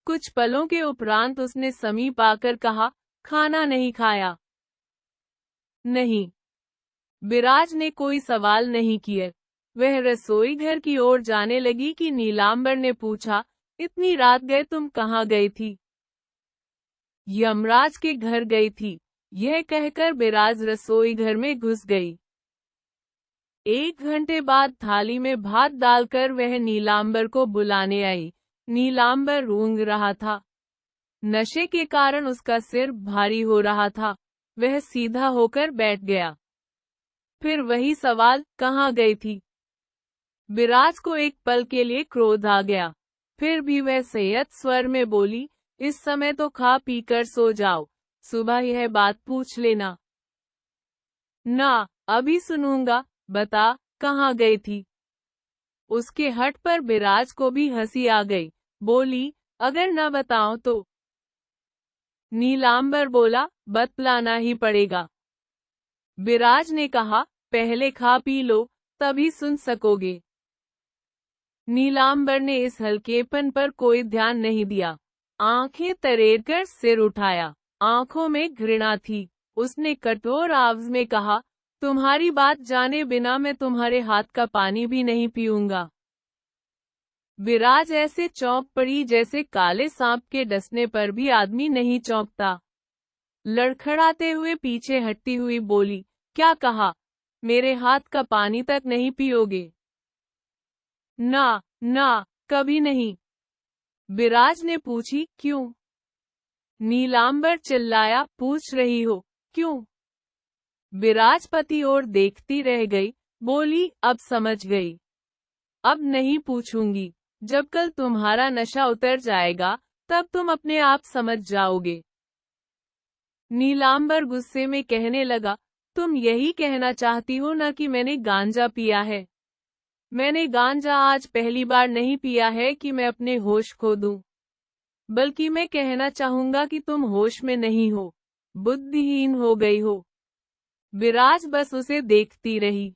A: कुछ पलों के उपरांत उसने समीप आकर कहा, खाना नहीं खाया? नहीं। बिराज ने कोई सवाल नहीं किए। वह रसोई घर की ओर जाने लगी कि नीलांबर ने पूछा, इतनी रात गए तुम कहाँ गई थी? यमराज के घर गई थी। यह कहकर बिराज रसोई घर में घुस गई। 1 घंटे बाद थाली में भात डालकर वह नीलांबर को बुलाने आई। नीलांबर ऊँघ रहा था। नशे के कारण उसका सिर भारी हो रहा था। वह सीधा होकर बैठ गया। फिर वही सवाल, कहाँ गई थी? बिराज को एक पल के लिए क्रोध आ गया। फिर भी वह संयत स्वर में बोली, इस समय तो खा पी कर सो जाओ, सुबह यह बात पूछ लेना। ना, अभी सुनूंगा, बता, कहाँ गई थी? उसके हठ पर बिराज को भी हंसी आ गई। बोली, अगर न बताऊं तो? नीलांबर बोला, बतलाना ही पड़ेगा। बिराज ने कहा, पहले खा पी लो, तभी सुन सकोगे। नीलांबर ने इस हल्केपन पर कोई ध्यान नहीं दिया। आंखें तरेरकर सिर उठाया। आंखों में घृणा थी। उसने कठोर आवाज में कहा, तुम्हारी बात जाने बिना मैं तुम्हारे हाथ का पानी भी नहीं पीऊंगा। बिराज ऐसे चौंक पड़ी जैसे काले सांप के डसने पर भी आदमी नहीं चौंकता। लड़खड़ाते हुए पीछे हटती हुई बोली, क्या कहा? मेरे हाथ का पानी तक नहीं पियोगे? ना, ना, कभी नहीं। बिराज ने पूछी, क्यों? नीलांबर चिल्लाया, पूछ रही हो, क्यों? बिराज पति और देखती रह गई। बोली, अब समझ गई। अब नहीं पूछूंगी। जब कल तुम्हारा नशा उतर जाएगा, तब तुम अपने आप समझ जाओगे। नीलांबर गुस्से में कहने लगा, तुम यही कहना चाहती हो ना कि मैंने गांजा पिया है? मैंने गांजा आज पहली बार नहीं पिया है कि मैं अपने होश खो दूं। बल्कि मैं कहना चाहूंगा कि तुम होश में नहीं हो, बुद्धिहीन हो गई हो। बिराज बस उसे देखती रही।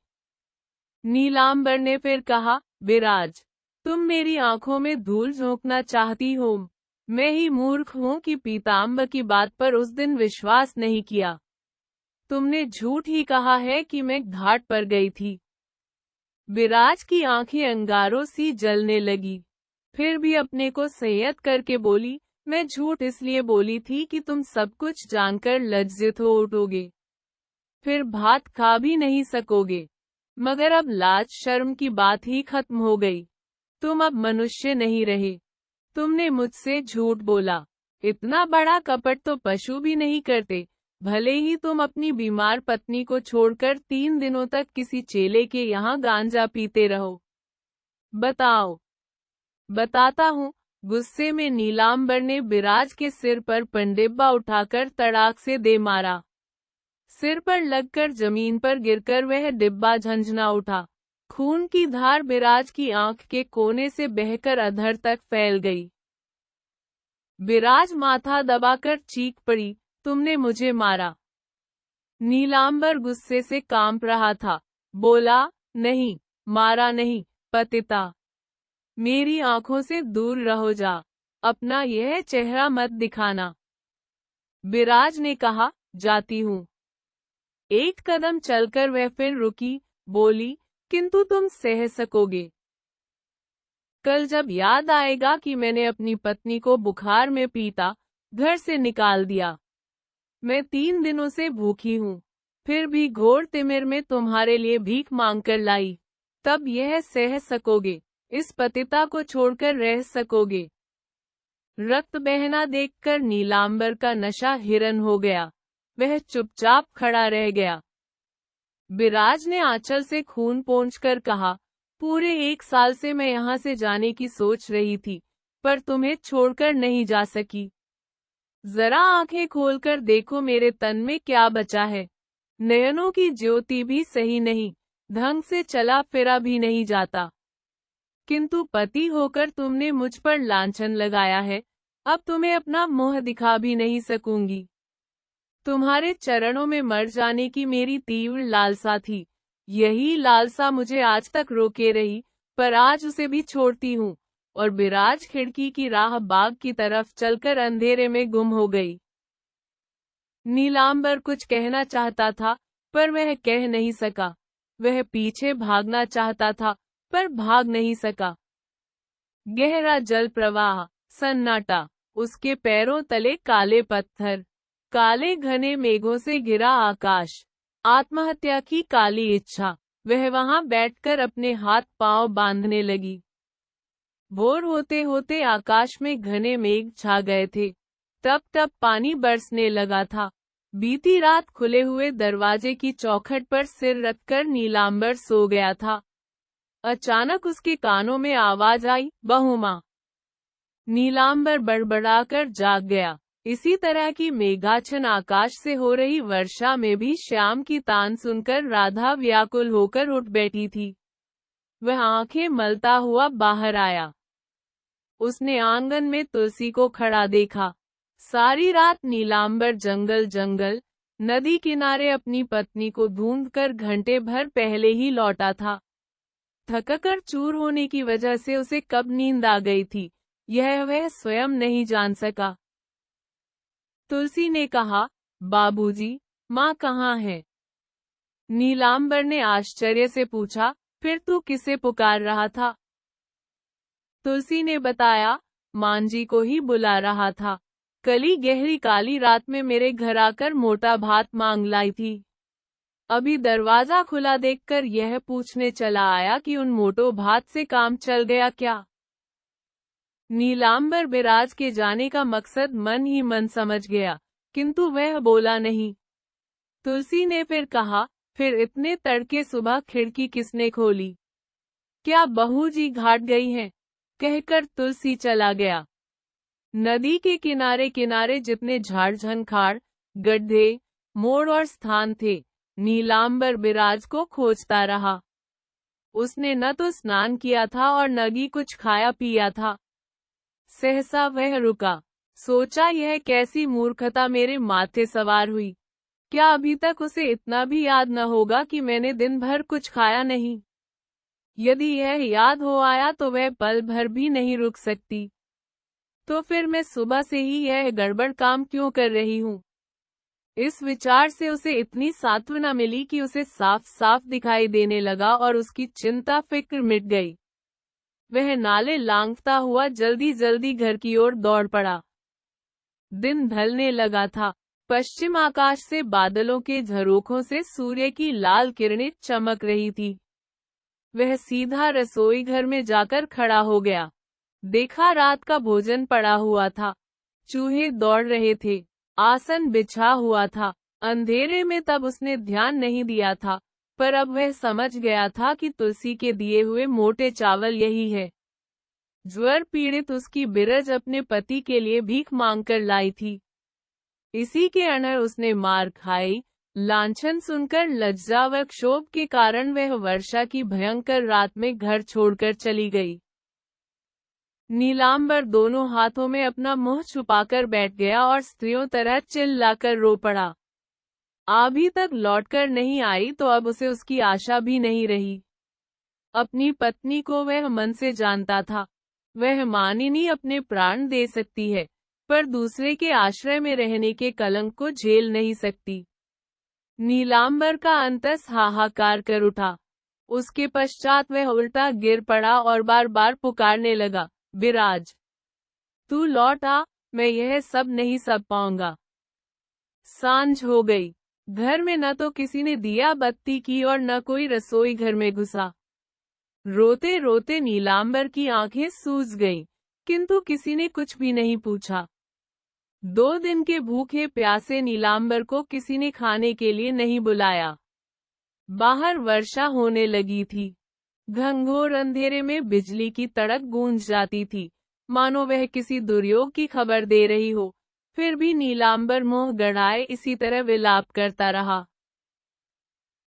A: नीलांबर ने फिर कहा, बिराज, तुम मेरी आंखों में धूल झोंकना चाहती हो। मैं ही मूर्ख हूं कि पीतांबर की बात पर उस दिन विश्वास नहीं किया। तुमने झूठ ही कहा है कि मैं घाट पर गई थी। बिराज की आंखें अंगारों सी जलने लगी। फिर भी अपने को संयत करके बोली, मैं झूठ इसलिए बोली थी कि तुम सब कुछ जानकर लज्जित हो उठोगे, फिर भात खा भी नहीं सकोगे। मगर अब लाज शर्म की बात ही खत्म हो गई। तुम अब मनुष्य नहीं रहे। तुमने मुझसे झूठ बोला। इतना बड़ा कपट तो पशु भी नहीं करते। भले ही तुम अपनी बीमार पत्नी को छोड़कर 3 दिनों तक किसी चेले के यहाँ गांजा पीते रहो। बताओ। बताता हूँ। गुस्से में नीलांबर ने बिराज के सिर पर पनडिब्बा उठाकर तड़ाक से दे मारा। सिर पर लगकर जमीन पर गिरकर वह डिब्बा झंझना उठा। खून की धार बिराज की आंख के कोने से बहकर अधर तक फैल गई। बिराज माथा दबाकर चीख पड़ी, तुमने मुझे मारा। नीलांबर गुस्से से कांप रहा था। बोला, नहीं, मारा नहीं, पतिता। मेरी आंखों से दूर रहो जा। अपना यह चेहरा मत दिखाना। बिराज ने कहा, जाती हूँ। एक कदम चलकर वह फिर रुकी, बोली, किंतु तुम सह सकोगे। कल जब याद आएगा कि मैंने अपनी पत्नी को बुखार में पीता घर से निकाल दिया। मैं 3 दिनों से भूखी हूँ, फिर भी घोर तिमिर में तुम्हारे लिए भीख मांगकर लाई। तब यह सह सकोगे, इस पतिता को छोड़कर रह सकोगे। रक्त बहना देखकर नीलांबर का नशा हिरन हो गया। वह चुपचाप खड़ा रह गया। बिराज ने आंचल से खून पोंछकर कहा, पूरे 1 साल से मैं यहाँ से जाने की सोच रही थी, पर तुम्हें छोड़कर नहीं जा सकी। जरा आंखें खोलकर देखो मेरे तन में क्या बचा है। नयनों की ज्योति भी सही नहीं, ढंग से चला फिरा भी नहीं जाता। किंतु पति होकर तुमने मुझ पर लांछन लगाया है, अब तुम्हें अपना मुंह दिखा भी नहीं सकूंगी। तुम्हारे चरणों में मर जाने की मेरी तीव्र लालसा थी। यही लालसा मुझे आज तक रोके रही, पर आज उसे भी छोड़ती हूँ। और बिराज खिड़की की राह बाग की तरफ चलकर अंधेरे में गुम हो गई। नीलांबर कुछ कहना चाहता था, पर वह कह नहीं सका। वह पीछे भागना चाहता था, पर भाग नहीं सका। गहरा जल प्रवाह, सन्नाटा, उसके पैरों तले काले पत्थर, काले घने मेघों से घिरा आकाश, आत्महत्या की काली इच्छा। वह वहां बैठकर अपने हाथ पांव बांधने लगी। भोर होते होते आकाश में घने मेघ छा गए थे। टप टप पानी बरसने लगा था। बीती रात खुले हुए दरवाजे की चौखट पर सिर रखकर नीलांबर सो गया था। अचानक उसके कानों में आवाज आई, बहू माँ। नीलांबर बड़बड़ाकर जाग गया। इसी तरह की मेघाच्छन्न आकाश से हो रही वर्षा में भी श्याम की तान सुनकर राधा व्याकुल होकर उठ बैठी थी। वह आंखें मलता हुआ बाहर आया। उसने आंगन में तुलसी को खड़ा देखा। सारी रात नीलांबर जंगल जंगल, नदी किनारे अपनी पत्नी को ढूंढकर घंटे भर पहले ही लौटा था। थककर चूर होने की वजह से उसे कब नींद आ गई थी, यह वह स्वयं नहीं जान सका। तुलसी ने कहा, बाबूजी, माँ कहाँ है? नीलांबर ने आश्चर्य से पूछा, फिर तू किसे पुकार रहा था? तुलसी ने बताया, मांझी को ही बुला रहा था। कली गहरी काली रात में मेरे घर आकर मोटा भात मांग लाई थी। अभी दरवाजा खुला देखकर यह पूछने चला आया कि उन मोटो भात से काम चल गया क्या? नीलांबर बिराज के जाने का मकसद मन ही मन समझ गया, किंतु वह बोला नहीं। तुलसी ने फिर कहा, फिर इतने तड़के सुबह खिड़की किसने खोली? क्या बहू जी घाट गई हैं? कहकर तुलसी चला गया। नदी के किनारे किनारे जितने झाड़ झंखाड़, गड्ढे, मोड़ और स्थान थे, नीलांबर बिराज को खोजता रहा। उसने न तो स्नान किया था और न ही कुछ खाया पिया था। सहसा वह रुका। सोचा, यह कैसी मूर्खता मेरे माथे सवार हुई। क्या अभी तक उसे इतना भी याद न होगा कि मैंने दिन भर कुछ खाया नहीं? यदि यह याद हो आया तो वह पल भर भी नहीं रुक सकती। तो फिर मैं सुबह से ही यह गड़बड़ काम क्यों कर रही हूँ? इस विचार से उसे इतनी सांत्वना मिली कि उसे साफ साफ दिखाई देने लगा और उसकी चिंता फिक्र मिट गई। वह नाले लांघता हुआ जल्दी जल्दी घर की ओर दौड़ पड़ा। दिन ढलने लगा था। पश्चिम आकाश से बादलों के झरोखों से सूर्य की लाल किरणें चमक रही थी। वह सीधा रसोई घर में जाकर खड़ा हो गया। देखा, रात का भोजन पड़ा हुआ था। चूहे दौड़ रहे थे। आसन बिछा हुआ था। अंधेरे में तब उसने ध्यान नहीं दिया था, पर अब वह समझ गया था कि तुलसी के दिए हुए मोटे चावल यही है। ज्वर पीड़ित उसकी बिरज अपने पति के लिए भीख मांगकर लाई थी। इसी के अनर उसने मार खाई। लांछन सुनकर लज्जा व क्षोभ के कारण वह वर्षा की भयंकर रात में घर छोड़कर चली गई। नीलांबर दोनों हाथों में अपना मुंह छुपाकर बैठ गया और स्त्रियों तरह चिल्लाकर रो पड़ा। अभी तक लौटकर नहीं आई तो अब उसे उसकी आशा भी नहीं रही। अपनी पत्नी को वह मन से जानता था। वह मानिनी अपने प्राण दे सकती है, पर दूसरे के आश्रय में रहने के कलंक को झेल नहीं सकती। नीलांबर का अंतस हाहाकार कर उठा। उसके पश्चात वह उल्टा गिर पड़ा और बार बार पुकारने लगा, बिराज, तू लौट आ, मैं यह सब नहीं सह पाऊंगा। सांझ हो गई। घर में न तो किसी ने दिया बत्ती की और न कोई रसोई घर में घुसा। रोते रोते नीलांबर की आंखें सूज गईं, किंतु किसी ने कुछ भी नहीं पूछा। 2 दिन के भूखे प्यासे नीलांबर को किसी ने खाने के लिए नहीं बुलाया। बाहर वर्षा होने लगी थी। घंघोर अंधेरे में बिजली की तड़क गूंज जाती थी, मानो वह किसी दुर्योग की खबर दे रही हो। फिर भी नीलांबर मुंह गड़ाए इसी तरह विलाप करता रहा।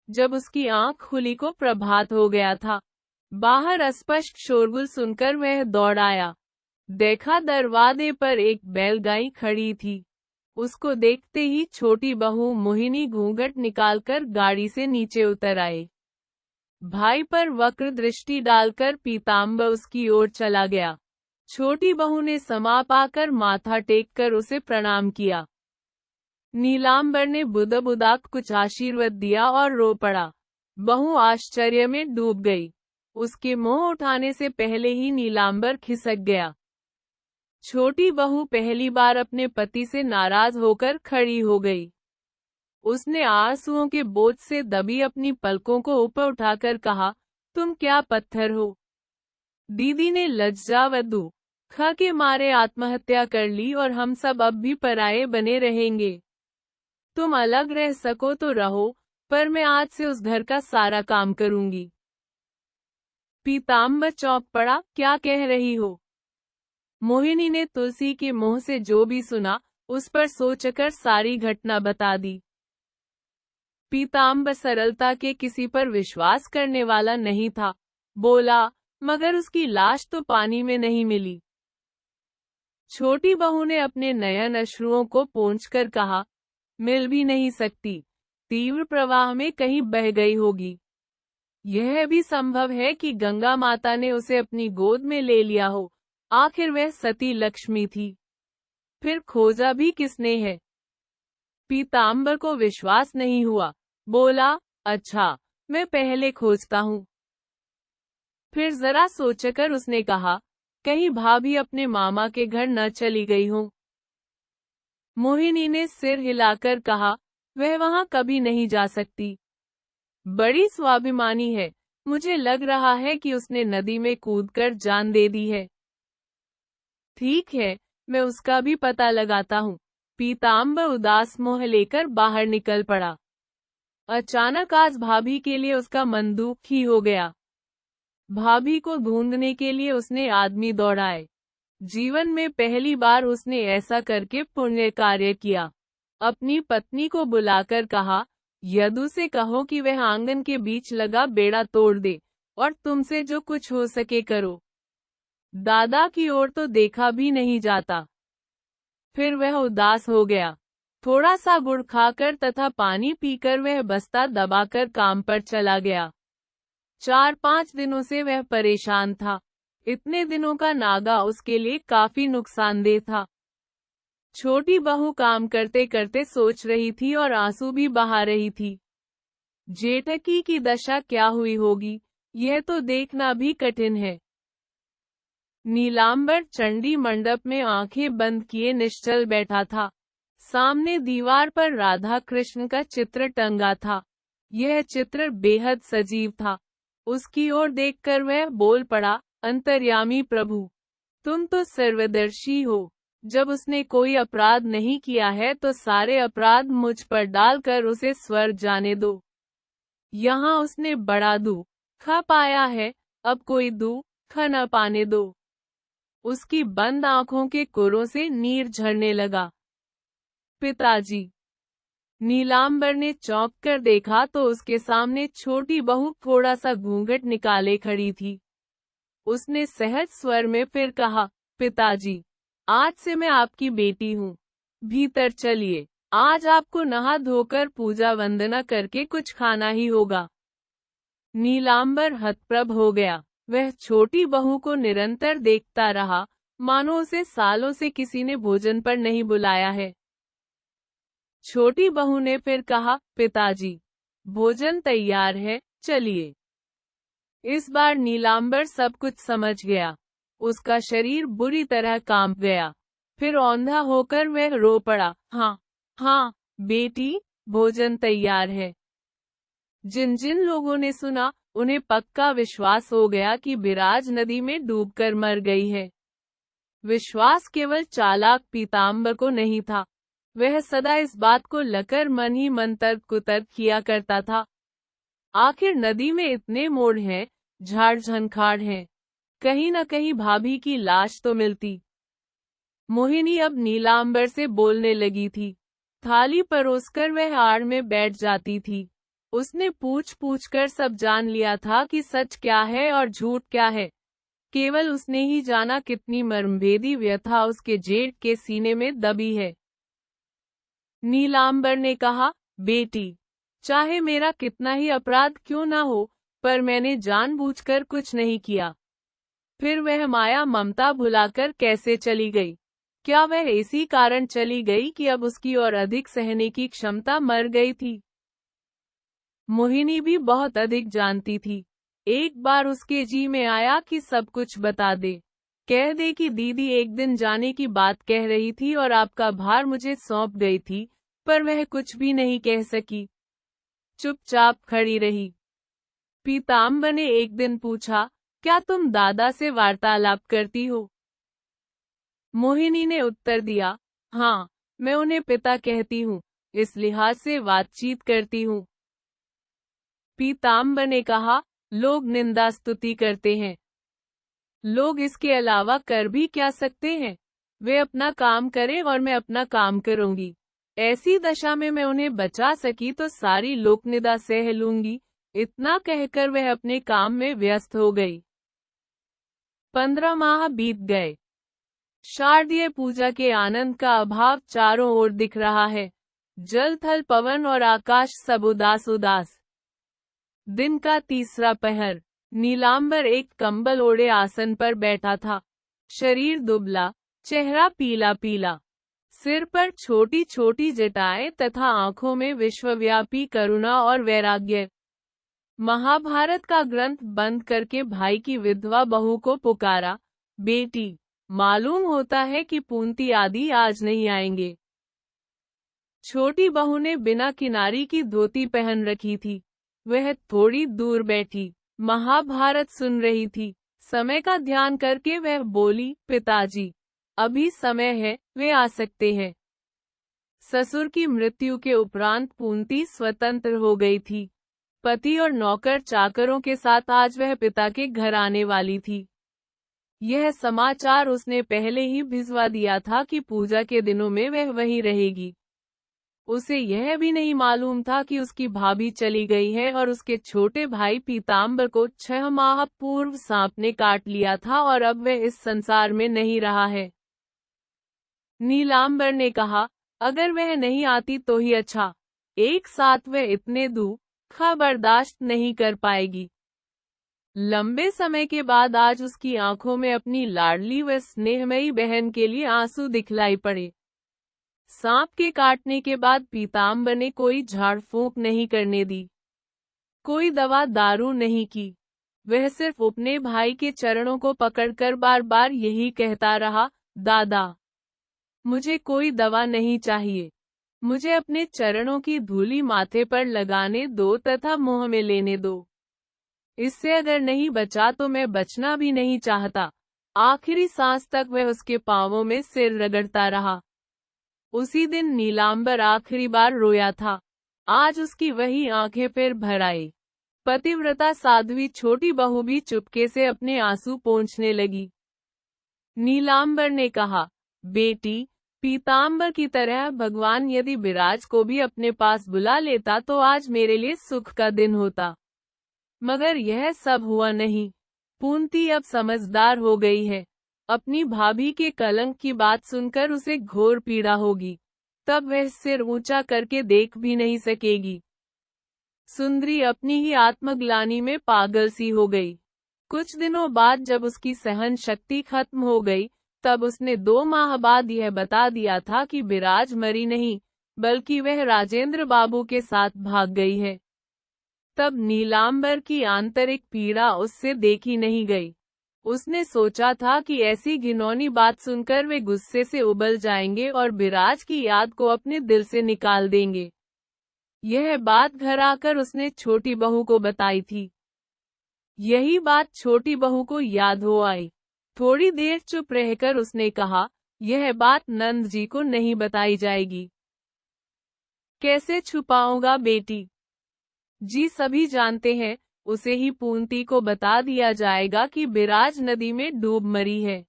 A: जब उसकी आंख खुली को प्रभात हो गया था। बाहर अस्पष्ट शोरगुल सुनकर वह दौड़ आया। देखा दरवाजे पर एक बैलगाड़ी खड़ी थी। उसको देखते ही छोटी बहू मोहिनी घूंघट निकालकर गाड़ी से नीचे उतर आए। भाई पर वक्र दृष्टि डालकर पीताम्बर उसकी ओर चला गया। छोटी बहू ने समा पाकर माथा टेक कर उसे प्रणाम किया। नीलांबर ने बुदबुदाक कुछ आशीर्वाद दिया और रो पड़ा। बहू आश्चर्य में डूब गई। उसके मुंह उठाने से पहले ही नीलांबर खिसक गया। छोटी बहू पहली बार अपने पति से नाराज होकर खड़ी हो गई। उसने आंसुओं के बोझ से दबी अपनी पलकों को ऊपर उठाकर कहा, तुम क्या पत्थर हो? दीदी ने लज्जा व दुख के मारे आत्महत्या कर ली और हम सब अब भी पराये बने रहेंगे। तुम अलग रह सको तो रहो, पर मैं आज से उस घर का सारा काम करूंगी। पीताम्बर चौंक पड़ा, क्या कह रही हो? मोहिनी ने तुलसी के मुंह से जो भी सुना, उस पर सोचकर सारी घटना बता दी। पीताम्बर सरलता के किसी पर विश्वास करने वाला नहीं था। बोला, मगर उसकी लाश तो पानी में नहीं मिली। छोटी बहू ने अपने नयन अश्रुओं को पोंछकर कहा, मिल भी नहीं सकती, तीव्र प्रवाह में कहीं बह गई होगी। यह भी संभव है कि गंगा माता ने उसे अपनी गोद में ले लिया हो। आखिर वह सती लक्ष्मी थी। फिर खोजा भी किसने है? पीताम्बर को विश्वास नहीं हुआ। बोला, अच्छा, मैं पहले खोजता हूँ। फिर जरा सोचकर उसने कहा, कहीं भाभी अपने मामा के घर न चली गई हो? मोहिनी ने सिर हिलाकर कहा, वह वहां कभी नहीं जा सकती। बड़ी स्वाभिमानी है, मुझे लग रहा है कि उसने नदी में कूदकर जान दे दी है। ठीक है, मैं उसका भी पता लगाता हूँ। पीताम्बर उदास मोह लेकर बाहर निकल पड़ा। अचानक आज भाभी के लिए उसका मन दुखी हो गया। भाभी को ढूंढने के लिए उसने आदमी दौड़ाए। जीवन में पहली बार उसने ऐसा करके पुण्य कार्य किया। अपनी पत्नी को बुलाकर कहा, यदु से कहो कि वह आंगन के बीच लगा बेड़ा तोड़ दे और तुमसे जो कुछ हो सके करो। दादा की ओर तो देखा भी नहीं जाता। फिर वह उदास हो गया। थोड़ा सा गुड़ खाकर तथा पानी पीकर वह बस्ता दबाकर काम पर चला गया। 4-5 दिनों से वह परेशान था। इतने दिनों का नागा उसके लिए काफी नुकसानदेह था। छोटी बहू काम करते करते सोच रही थी और आंसू भी बहा रही थी। जेठकी की दशा क्या हुई होगी, यह तो देखना भी कठिन है। नीलांबर चंडी मंडप में आंखें बंद किए निश्चल बैठा था। सामने दीवार पर राधा कृष्ण का चित्र टंगा था। यह चित्र बेहद सजीव था। उसकी ओर देखकर वह बोल पड़ा, अंतर्यामी प्रभु, तुम तो सर्वदर्शी हो। जब उसने कोई अपराध नहीं किया है तो सारे अपराध मुझ पर डालकर उसे स्वर्ग जाने दो। यहाँ उसने बड़ा दुख पाया है, अब कोई दुख न पाने दो। उसकी बंद आंखों के कुरों से नीर झरने लगा। पिताजी। नीलांबर ने चौंक कर देखा तो उसके सामने छोटी बहू थोड़ा सा घूंघट निकाले खड़ी थी। उसने सहज स्वर में फिर कहा, पिताजी, आज से मैं आपकी बेटी हूँ। भीतर चलिए, आज आपको नहा धोकर पूजा वंदना करके कुछ खाना ही होगा। नीलांबर हतप्रभ हो गया। वह छोटी बहू को निरंतर देखता रहा, मानो उसे सालों से किसी ने भोजन पर नहीं बुलाया है। छोटी बहू ने फिर कहा, पिताजी, भोजन तैयार है, चलिए। इस बार नीलांबर सब कुछ समझ गया। उसका शरीर बुरी तरह कांप गया। फिर औंधा होकर वह रो पड़ा, हाँ, हाँ, बेटी, भोजन तैयार है। जिन जिन लोगों ने सुना, उन्हें पक्का विश्वास हो गया कि बिराज नदी में डूबकर मर गई है। विश्वास केवल चालाक पीताम्बर को नहीं था। वह सदा इस बात को लकर मन ही मन तर्क कुतर्क किया करता था। आखिर नदी में इतने मोड़ हैं, झाड़ झंखाड़ हैं, कहीं न कहीं भाभी की लाश तो मिलती। मोहिनी अब नीलांबर से बोलने लगी थी। थाली परोसकर वह आड़ में बैठ जाती थी। उसने पूछ पूछ कर सब जान लिया था कि सच क्या है और झूठ क्या है। केवल उसने ही जाना कितनी मर्मभेदी व्यथा उसके जेठ के सीने में दबी है। नीलांबर ने कहा, बेटी, चाहे मेरा कितना ही अपराध क्यों ना हो, पर मैंने जानबूझकर कुछ नहीं किया। फिर वह माया ममता भुलाकर कैसे चली गई? क्या वह इसी कारण चली गई कि अब उसकी और अधिक सहने की क्षमता मर गई थी? मोहिनी भी बहुत अधिक जानती थी। एक बार उसके जी में आया कि सब कुछ बता दे, कह दे कि दीदी एक दिन जाने की बात कह रही थी और आपका भार मुझे सौंप गई थी, पर वह कुछ भी नहीं कह सकी, चुपचाप खड़ी रही। पीताम्बर ने एक दिन पूछा, क्या तुम दादा से वार्तालाप करती हो? मोहिनी ने उत्तर दिया, हाँ, मैं उन्हें पिता कहती हूँ, इस लिहाज से बातचीत करती हूँ। पीताम्बर ने कहा, लोग निंदा स्तुति करते हैं, लोग इसके अलावा कर भी क्या सकते हैं? वे अपना काम करें और मैं अपना काम करूंगी। ऐसी दशा में मैं उन्हें बचा सकी तो सारी लोकनिंदा सह लूंगी। इतना कहकर वह अपने काम में व्यस्त हो गई। 15 माह बीत गए। शारदीय पूजा के आनंद का अभाव चारों ओर दिख रहा है। जल थल पवन और आकाश सब उदास उदास। दिन का तीसरा पहर। नीलांबर एक कंबल ओढ़े आसन पर बैठा था। शरीर दुबला, चेहरा पीला पीला, सिर पर छोटी छोटी जटाएं तथा आंखों में विश्वव्यापी करुणा और वैराग्य। महाभारत का ग्रंथ बंद करके भाई की विधवा बहू को पुकारा, बेटी, मालूम होता है कि पूंती आदि आज नहीं आएंगे। छोटी बहू ने बिना किनारी की धोती पहन रखी थी। वह थोड़ी दूर बैठी महाभारत सुन रही थी। समय का ध्यान करके वह बोली, पिताजी, अभी समय है, वे आ सकते हैं। ससुर की मृत्यु के उपरांत पूंती स्वतंत्र हो गई थी। पति और नौकर चाकरों के साथ आज वह पिता के घर आने वाली थी। यह समाचार उसने पहले ही भिजवा दिया था कि पूजा के दिनों में वह वहीं रहेगी। उसे यह भी नहीं मालूम था कि उसकी भाभी चली गई है और उसके छोटे भाई पीताम्बर को 6 माह पूर्व सांप ने काट लिया था और अब वह इस संसार में नहीं रहा है। नीलांबर ने कहा, अगर वह नहीं आती तो ही अच्छा। एक साथ वह इतने दुख बर्दाश्त नहीं कर पाएगी। लंबे समय के बाद आज उसकी आंखों में अपनी लाडली व स्नेहमयी बहन के लिए आंसू दिखलाई पड़े। सांप के काटने के बाद पीताम्बर ने कोई झाड़ फूंक नहीं करने दी, कोई दवा दारू नहीं की। वह सिर्फ अपने भाई के चरणों को पकड़कर बार बार यही कहता रहा, दादा, मुझे कोई दवा नहीं चाहिए। मुझे अपने चरणों की धूली माथे पर लगाने दो तथा मुंह में लेने दो। इससे अगर नहीं बचा तो मैं बचना भी नहीं चाहता। आखिरी सांस तक वह उसके पांवों में सिर रगड़ता रहा। उसी दिन नीलांबर आखिरी बार रोया था। आज उसकी वही आंखें फिर भर आई। पतिव्रता साध्वी छोटी बहू भी चुपके से अपने आंसू पोंछने लगी। नीलांबर ने कहा, बेटी, पीताम्बर की तरह भगवान यदि विराज को भी अपने पास बुला लेता तो आज मेरे लिए सुख का दिन होता। मगर यह सब हुआ नहीं। पूंती अब समझदार हो गई है। अपनी भाभी के कलंक की बात सुनकर उसे घोर पीड़ा होगी। तब वह सिर ऊंचा करके देख भी नहीं सकेगी। सुंदरी अपनी ही आत्मग्लानि में पागल सी हो गई। कुछ दिनों बाद जब उसकी सहन शक्ति खत्म हो गई, तब उसने 2 माह बाद यह बता दिया था कि विराज मरी नहीं, बल्कि वह राजेंद्र बाबू के साथ भाग गई है। तब नीलांबर की आंतरिक पीड़ा उससे देखी नहीं गई। उसने सोचा था कि ऐसी घिनौनी बात सुनकर वे गुस्से से उबल जाएंगे और विराज की याद को अपने दिल से निकाल देंगे। यह बात घर आकर उसने छोटी बहू को बताई थी। यही बात छोटी बहू को याद हो आई। थोड़ी देर चुप रहकर उसने कहा, यह बात नंद जी को नहीं बताई जाएगी। कैसे छुपाऊंगा बेटी? जी सभी जानते हैं। उसे ही पूंती को बता दिया जाएगा कि विराज नदी में डूब मरी है।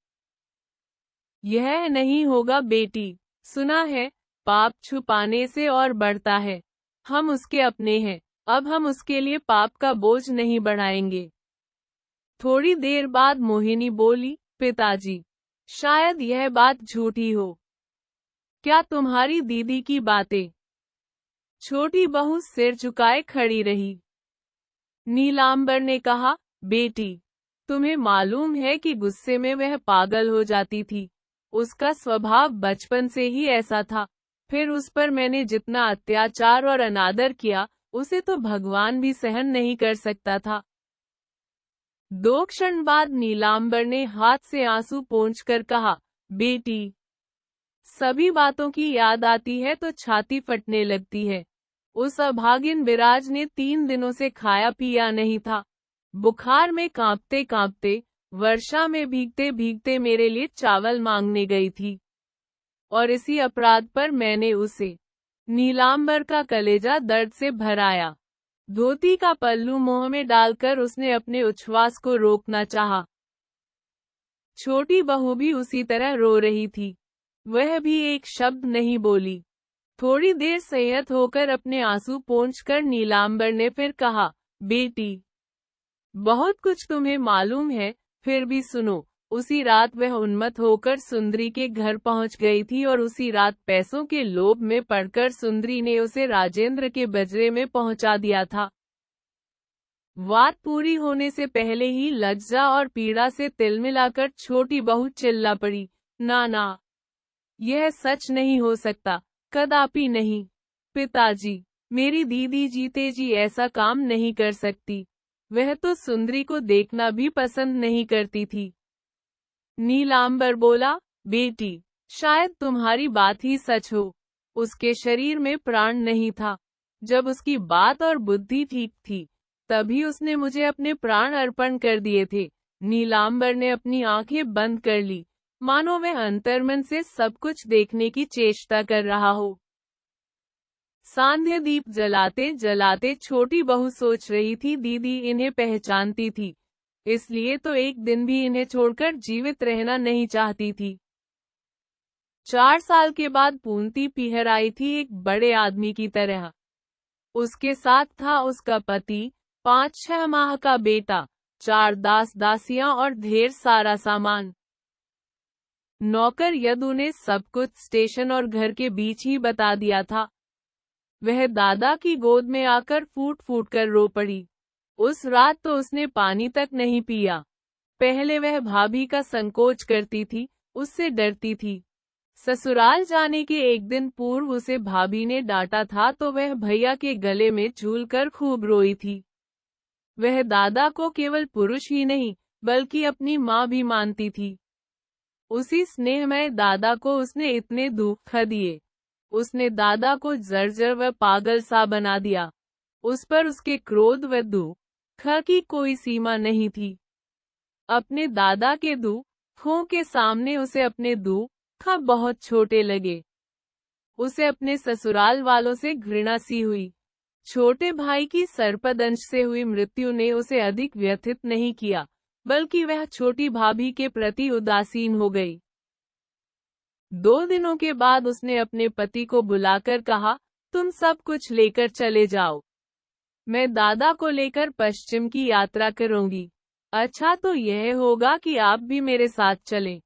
A: यह नहीं होगा बेटी। सुना है, पाप छुपाने से और बढ़ता है। हम उसके अपने हैं। अब हम उसके लिए पाप का बोझ नहीं बढ़ाएंगे। थोड़ी देर बाद मोहिनी बोली, पिताजी, शायद यह बात झूठी हो। क्या तुम्हारी दीदी की बातें? छोटी बहू सिर झुकाए खड़ी रही। नीलांबर ने कहा, बेटी, तुम्हें मालूम है कि गुस्से में वह पागल हो जाती थी। उसका स्वभाव बचपन से ही ऐसा था। फिर उस पर मैंने जितना अत्याचार और अनादर किया, उसे तो भगवान भी सहन नहीं कर सकता था। 2 क्षण बाद नीलांबर ने हाथ से आंसू पोंछकर कहा, बेटी, सभी बातों की याद आती है तो छाती फटने लगती है। उस अभागिन विराज ने 3 दिनों से खाया पिया नहीं था। बुखार में कांपते कांपते, वर्षा में भीगते भीगते मेरे लिए चावल मांगने गई थी। और इसी अपराध पर मैंने उसे। नीलांबर का कलेजा दर्द से भर आया। धोती का पल्लू मुंह में डालकर उसने अपने उच्छ्वास को रोकना चाहा। छोटी बहू भी उसी तरह रो रही थी। वह भी एक शब्द नहीं बोली। थोड़ी देर संयत होकर अपने आंसू पोंछकर नीलांबर ने फिर कहा, बेटी, बहुत कुछ तुम्हें मालूम है, फिर भी सुनो। उसी रात वह उन्मत्त होकर सुंदरी के घर पहुंच गई थी और उसी रात पैसों के लोभ में पड़कर सुंदरी ने उसे राजेंद्र के बजरे में पहुंचा दिया था। बात पूरी होने से पहले ही लज्जा और पीड़ा से तिलमिलाकर छोटी बहू चिल्ला पड़ी, ना, यह सच नहीं हो सकता, कदापि नहीं। पिताजी, मेरी दीदी जीते जी ऐसा काम नहीं कर सकती। वह तो सुंदरी को देखना भी पसंद नहीं करती थी। नीलांबर बोला, बेटी, शायद तुम्हारी बात ही सच हो। उसके शरीर में प्राण नहीं था। जब उसकी बात और बुद्धि ठीक थी, तभी उसने मुझे अपने प्राण अर्पण कर दिए थे। नीलांबर ने अपनी आंखें बंद कर ली, मानो वह अंतर्मन से सब कुछ देखने की चेष्टा कर रहा हो। सांध्य दीप जलाते जलाते छोटी बहू सोच रही थी, दीदी इन्हें पहचानती थी, इसलिए तो एक दिन भी इन्हें छोड़कर जीवित रहना नहीं चाहती थी। 4 साल के बाद पूंती पिहर आई थी एक बड़े आदमी की तरह। उसके साथ था उसका पति, 5-6 माह का बेटा, 4 दास दासियां और ढेर सारा सामान। नौकर यदु ने सब कुछ स्टेशन और घर के बीच ही बता दिया था। वह दादा की गोद में आकर फूट फूट कर रो पड़ी। उस रात तो उसने पानी तक नहीं पिया। पहले वह भाभी का संकोच करती थी, उससे डरती थी। ससुराल जाने के एक दिन पूर्व उसे भाभी ने डांटा था तो वह भैया के गले में झूलकर खूब रोई थी। वह दादा को केवल पुरुष ही नहीं, बल्कि अपनी माँ भी मानती थी। उसी स्नेहमय दादा को उसने इतने दुख दिए। उसने दादा को जर्जर व पागल सा बना दिया। उस पर उसके क्रोध व दुख की कोई सीमा नहीं थी। अपने दादा के दुखों के सामने उसे अपने दुख बहुत छोटे लगे। उसे अपने ससुराल वालों से घृणा सी हुई। छोटे भाई की सर्पदंश से हुई मृत्यु ने उसे अधिक व्यथित नहीं किया, बल्कि वह छोटी भाभी के प्रति उदासीन हो गई। 2 दिनों के बाद उसने अपने पति को बुलाकर कहा, तुम सब कुछ लेकर चले जाओ। मैं दादा को लेकर पश्चिम की यात्रा करूंगी। अच्छा तो यह होगा कि आप भी मेरे साथ चलें।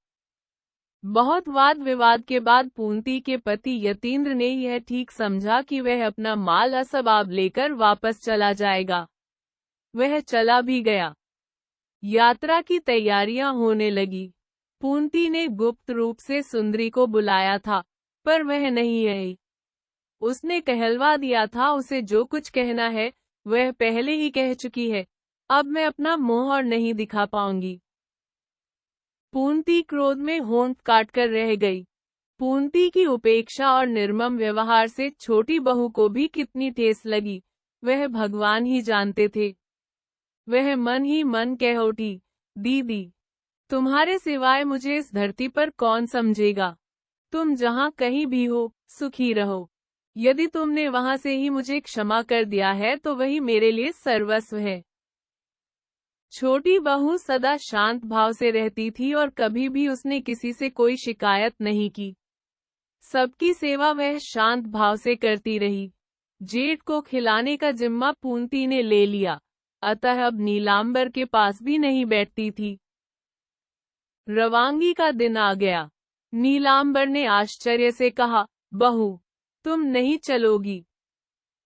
A: बहुत वाद विवाद के बाद पूंती के पति यतीन्द्र ने यह ठीक समझा कि वह अपना माल असबाब लेकर वापस चला जाएगा। वह चला भी गया। यात्रा की तैयारियां होने लगी। पूंती ने गुप्त रूप से सुंदरी को बुलाया था, पर वह नहीं आई। उसने कहलवा दिया था उसे जो कुछ कहना है, वह पहले ही कह चुकी है। अब मैं अपना मुंह और नहीं दिखा पाऊंगी। पूंती क्रोध में होंठ काटकर रह गई। पूंती की उपेक्षा और निर्मम व्यवहार से छोटी बहू को भी कितनी ठेस लगी, वह भगवान ही जानते थे। वह मन ही मन कह उठी, दीदी, तुम्हारे सिवाय मुझे इस धरती पर कौन समझेगा। तुम जहाँ कहीं भी हो, सुखी रहो। यदि तुमने वहां से ही मुझे क्षमा कर दिया है तो वही मेरे लिए सर्वस्व है। छोटी बहू सदा शांत भाव से रहती थी और कभी भी उसने किसी से कोई शिकायत नहीं की। सबकी सेवा वह शांत भाव से करती रही। जेठ को खिलाने का जिम्मा पूंती ने ले लिया, अतः अब नीलांबर के पास भी नहीं बैठती थी। रवांगी का दिन आ गया। नीलांबर ने आश्चर्य से कहा, बहू, तुम नहीं चलोगी?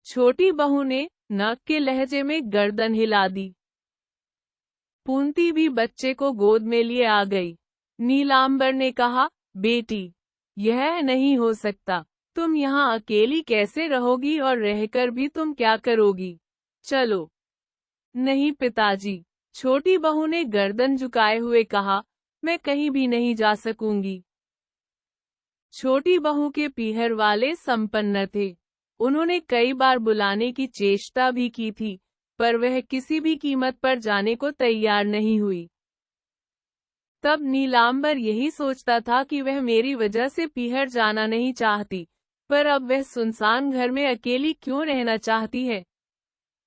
A: छोटी बहू ने नक के लहजे में गर्दन हिला दी। पूंती भी बच्चे को गोद में लिए आ गई। नीलांबर ने कहा, बेटी, यह नहीं हो सकता। तुम यहाँ अकेली कैसे रहोगी और रहकर भी तुम क्या करोगी? चलो। नहीं पिताजी, छोटी बहू ने गर्दन झुकाए हुए कहा, मैं कहीं भी नहीं जा सकूंगी। छोटी बहू के पीहर वाले संपन्न थे। उन्होंने कई बार बुलाने की चेष्टा भी की थी, पर वह किसी भी कीमत पर जाने को तैयार नहीं हुई। तब नीलांबर यही सोचता था कि वह मेरी वजह से पीहर जाना नहीं चाहती, पर अब वह सुनसान घर में अकेली क्यों रहना चाहती है।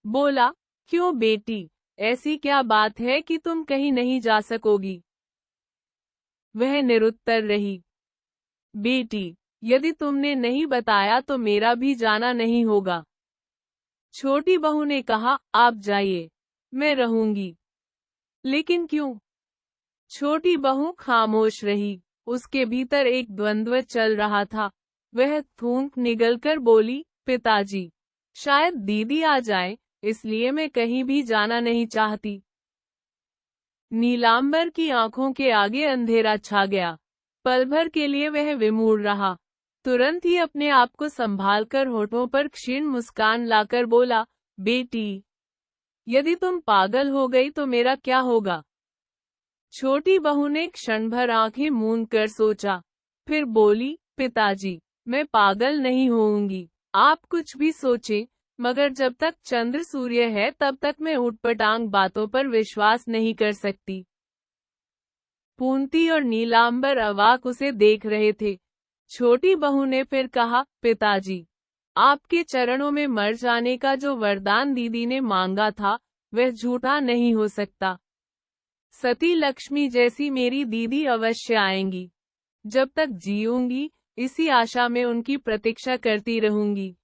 A: बोला, क्यों बेटी, ऐसी क्या बात है कि तुम कहीं नहीं जा सकोगी? वह निरुत्तर रही। बेटी, यदि तुमने नहीं बताया तो मेरा भी जाना नहीं होगा। छोटी बहू ने कहा, आप जाइए, मैं रहूंगी। लेकिन क्यों? छोटी बहू खामोश रही। उसके भीतर एक द्वंद्व चल रहा था। वह थूक निगलकर बोली, पिताजी, शायद दीदी आ जाए, इसलिए मैं कहीं भी जाना नहीं चाहती। नीलांबर की आंखों के आगे अंधेरा छा गया। पल भर के लिए वह विमूढ़ रहा। तुरंत ही अपने आप को संभालकर होठों पर क्षीण मुस्कान लाकर बोला, बेटी, यदि तुम पागल हो गई तो मेरा क्या होगा? छोटी बहू ने क्षण भर आंखें मूंद कर सोचा, फिर बोली, पिताजी, मैं पागल नहीं होऊंगी। आप कुछ भी सोचें, मगर जब तक चंद्र सूर्य है तब तक मैं उटपटांग बातों पर विश्वास नहीं कर सकती। पूंती और नीलांबर अवाक उसे देख रहे थे। छोटी बहू ने फिर कहा, पिताजी, आपके चरणों में मर जाने का जो वरदान दीदी ने मांगा था, वह झूठा नहीं हो सकता। सती लक्ष्मी जैसी मेरी दीदी अवश्य आएंगी। जब तक जीऊंगी, इसी आशा में उनकी प्रतीक्षा करती रहूंगी।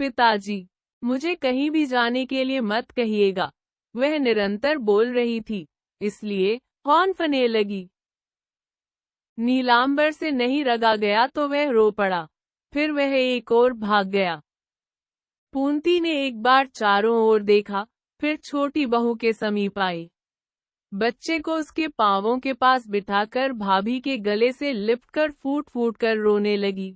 A: पिताजी, मुझे कहीं भी जाने के लिए मत कहिएगा। वह निरंतर बोल रही थी, इसलिए हौंफने लगी। नीलांबर से नहीं रगा गया तो वह रो पड़ा। फिर वह एक ओर भाग गया। पूंती ने एक बार चारों ओर देखा, फिर छोटी बहू के समीप आई। बच्चे को उसके पांवों के पास बिठाकर भाभी के गले से लिपटकर फूट फूट कर रोने लगी।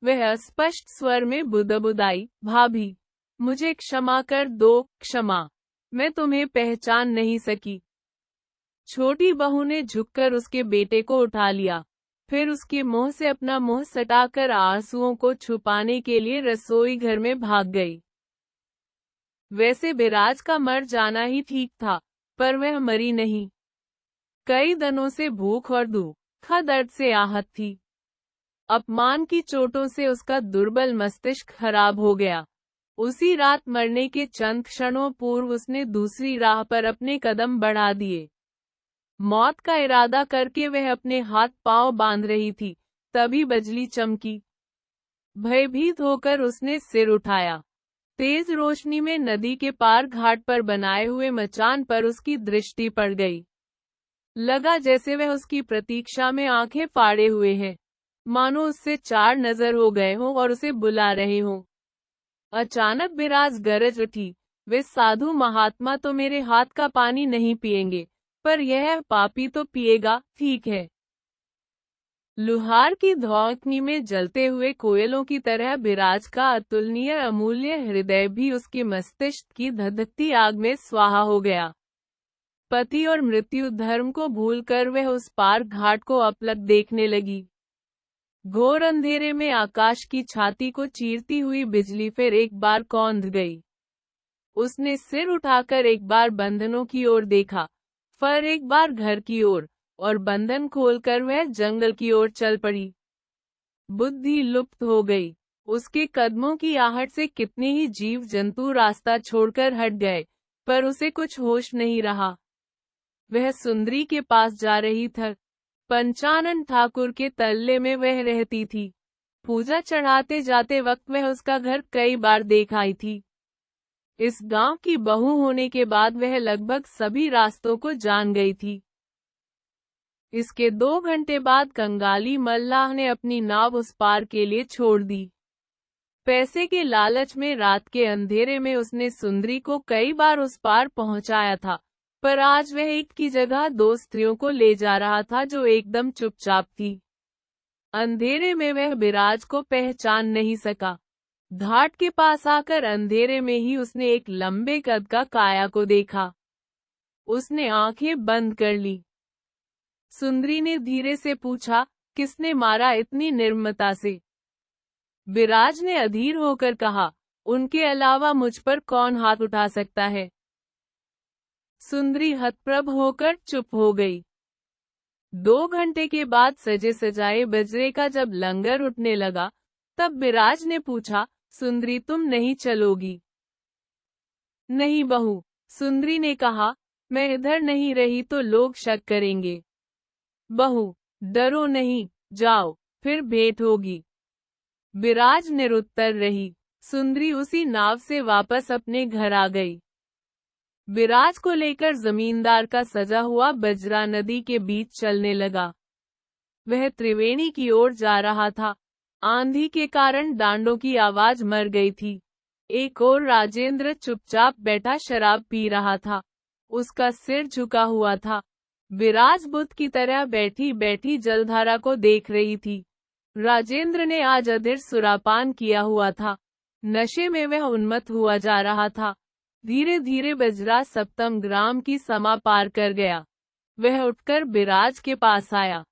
A: वह अस्पष्ट स्वर में बुदबुदाई, भाभी, मुझे क्षमा कर दो, क्षमा, मैं तुम्हें पहचान नहीं सकी। छोटी बहू ने झुककर उसके बेटे को उठा लिया, फिर उसके मुंह से अपना मुंह सटाकर आंसुओं को छुपाने के लिए रसोई घर में भाग गई। वैसे बिराज का मर जाना ही ठीक था, पर वह मरी नहीं। कई दिनों से भूख और दुख दर्द से आहत थी। अपमान की चोटों से उसका दुर्बल मस्तिष्क खराब हो गया। उसी रात मरने के चंद क्षणों पूर्व उसने दूसरी राह पर अपने कदम बढ़ा दिए। मौत का इरादा करके वह अपने हाथ पांव बांध रही थी, तभी बिजली चमकी। भयभीत होकर उसने सिर उठाया। तेज रोशनी में नदी के पार घाट पर बनाए हुए मचान पर उसकी दृष्टि पड़ गई। लगा जैसे वह उसकी प्रतीक्षा में आंखें फाड़े हुए है, मानो उससे चार नजर हो गए हों और उसे बुला रहे हों। अचानक बिराज गरज उठी, वे साधु महात्मा तो मेरे हाथ का पानी नहीं पिएंगे, पर यह पापी तो पिएगा, ठीक है। लुहार की धौंकनी में जलते हुए कोयलों की तरह बिराज का अतुलनीय अमूल्य हृदय भी उसके मस्तिष्क की धधकती आग में स्वाहा हो गया। पति और मृत्यु धर्म को भूलकर वह उस पार घाट को अपलक देखने लगी। घोर अंधेरे में आकाश की छाती को चीरती हुई बिजली फिर एक बार कौंध गई। उसने सिर उठाकर एक बार बंधनों की ओर देखा, फिर एक बार घर की ओर, और बंधन खोलकर वह जंगल की ओर चल पड़ी। बुद्धि लुप्त हो गई। उसके कदमों की आहट से कितने ही जीव जंतु रास्ता छोड़कर हट गए, पर उसे कुछ होश नहीं रहा। वह सुंदरी के पास जा रही थी। पंचानन ठाकुर के तल्ले में वह रहती थी। पूजा चढ़ाते जाते वक्त वह उसका घर कई बार देख आई थी। इस गांव की बहू होने के बाद वह लगभग सभी रास्तों को जान गई थी। इसके 2 घंटे बाद कंगाली मल्लाह ने अपनी नाव उस पार के लिए छोड़ दी। पैसे के लालच में रात के अंधेरे में उसने सुंदरी को कई बार उस पार पहुंचाया था, पर आज वह एक की जगह 2 स्त्रियों को ले जा रहा था जो एकदम चुपचाप थी। अंधेरे में वह बिराज को पहचान नहीं सका। घाट के पास आकर अंधेरे में ही उसने एक लंबे कद का काया को देखा। उसने आंखें बंद कर ली। सुंदरी ने धीरे से पूछा, किसने मारा इतनी निर्ममता से? बिराज ने अधीर होकर कहा, उनके अलावा मुझ पर कौन हाथ उठा सकता है? सुंदरी हतप्रभ होकर चुप हो गई। 2 घंटे के बाद सजे सजाए बजरे का जब लंगर उठने लगा, तब बिराज ने पूछा, सुंदरी तुम नहीं चलोगी? नहीं बहू, सुंदरी ने कहा, मैं इधर नहीं रही तो लोग शक करेंगे। बहू, डरो नहीं, जाओ, फिर भेंट होगी। बिराज निरुत्तर रही। सुंदरी उसी नाव से वापस अपने घर आ गई। बिराज को लेकर जमींदार का सजा हुआ बजरा नदी के बीच चलने लगा। वह त्रिवेणी की ओर जा रहा था। आंधी के कारण डांडों की आवाज मर गई थी। एक और राजेंद्र चुपचाप बैठा शराब पी रहा था। उसका सिर झुका हुआ था। बिराज बुद्ध की तरह बैठी बैठी जलधारा को देख रही थी। राजेंद्र ने आज अधीर सुरापान किया हुआ था। नशे में वह उन्मत्त हुआ जा रहा था। धीरे धीरे बजरा सप्तम ग्राम की समा पार कर गया। वह उठकर बिराज के पास आया।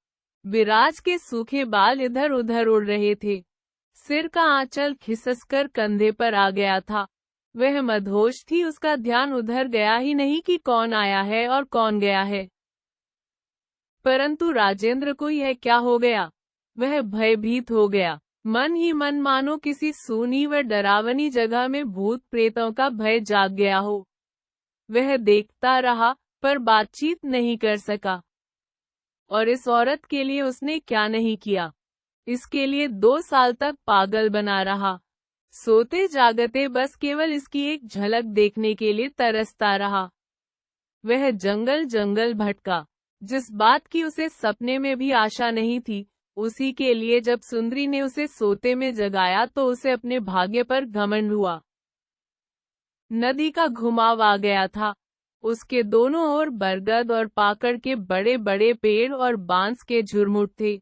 A: बिराज के सूखे बाल इधर उधर उड़ रहे थे। सिर का आंचल खिसककर कंधे पर आ गया था। वह मदहोश थी। उसका ध्यान उधर गया ही नहीं कि कौन आया है और कौन गया है। परंतु राजेंद्र को यह क्या हो गया? वह भयभीत हो गया। मन ही मन मानो किसी सूनी व डरावनी जगह में भूत प्रेतों का भय जाग गया हो। वह देखता रहा पर बातचीत नहीं कर सका। और इस औरत के लिए उसने क्या नहीं किया। इसके लिए 2 साल तक पागल बना रहा। सोते जागते बस केवल इसकी एक झलक देखने के लिए तरसता रहा। वह जंगल जंगल भटका। जिस बात की उसे सपने में भी आशा नहीं थी, उसी के लिए जब सुंदरी ने उसे सोते में जगाया तो उसे अपने भाग्य पर घमंड हुआ। नदी का घुमाव आ गया था। उसके दोनों ओर बरगद और पाकड़ के बड़े बड़े पेड़ और बांस के झुरमुट थे।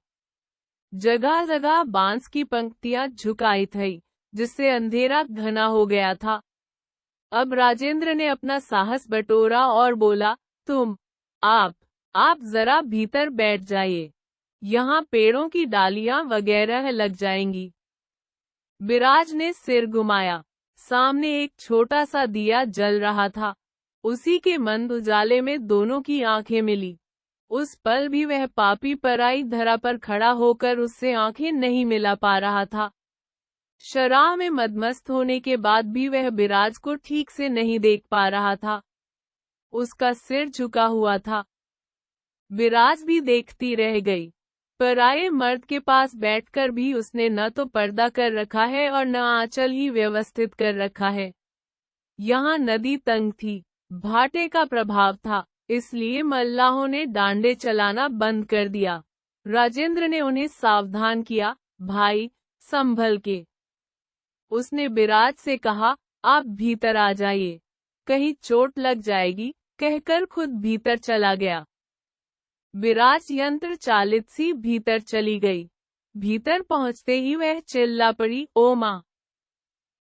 A: जगह जगह बांस की पंक्तियां झुकाई थी, जिससे अंधेरा घना हो गया था। अब राजेंद्र ने अपना साहस बटोरा और बोला, आप जरा भीतर बैठ जाइए। यहाँ पेड़ों की डालियां वगैरह लग जाएंगी। बिराज ने सिर घुमाया। सामने एक छोटा सा दिया जल रहा था। उसी के मंद उजाले में दोनों की आंखें मिली। उस पल भी वह पापी पराई धरा पर खड़ा होकर उससे आंखें नहीं मिला पा रहा था। शराब में मदमस्त होने के बाद भी वह बिराज को ठीक से नहीं देख पा रहा था। उसका सिर झुका हुआ था। बिराज भी देखती रह गई। पराये मर्द के पास बैठकर भी उसने न तो पर्दा कर रखा है और न आंचल ही व्यवस्थित कर रखा है। यहाँ नदी तंग थी। भाटे का प्रभाव था, इसलिए मल्लाहों ने डांडे चलाना बंद कर दिया। राजेंद्र ने उन्हें सावधान किया, भाई, संभल के। उसने बिराज से कहा, आप भीतर आ जाइए, कहीं चोट लग जाएगी, कहकर खुद भीतर चला गया। बिराज यंत्र चालित सी भीतर चली गई। भीतर पहुंचते ही वह चिल्ला पड़ी, ओ माँ!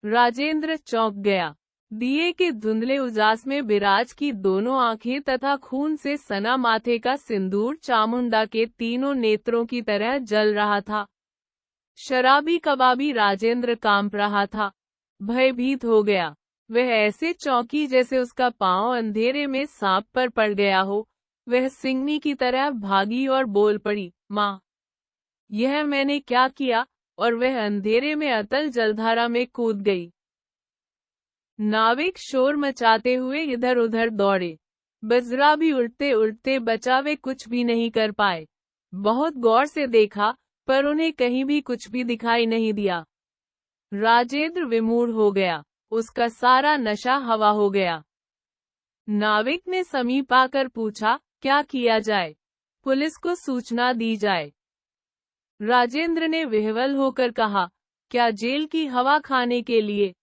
A: राजेंद्र चौंक गया। दिए के धुंधले उजास में बिराज की दोनों आंखें तथा खून से सना माथे का सिंदूर चामुंडा के तीनों नेत्रों की तरह जल रहा था। शराबी कबाबी राजेंद्र कांप रहा था। भयभीत हो गया। वह ऐसे चौंकी जैसे उसका पांव अंधेरे में सांप पर पड़ गया हो। वह सिंहनी की तरह भागी और बोल पड़ी, माँ! यह मैंने क्या किया? और वह अंधेरे में अतल जलधारा में कूद गई। नाविक शोर मचाते हुए इधर उधर दौड़े। बजरा भी उल्टे उल्टे बचा, वे कुछ भी नहीं कर पाए। बहुत गौर से देखा पर उन्हें कहीं भी कुछ भी दिखाई नहीं दिया। राजेंद्र विमूढ़ हो गया, उसका सारा नशा हवा हो गया। नाविक ने समीप आकर पूछा, क्या किया जाए? पुलिस को सूचना दी जाए? राजेंद्र ने विह्वल होकर कहा, क्या जेल की हवा खाने के लिए?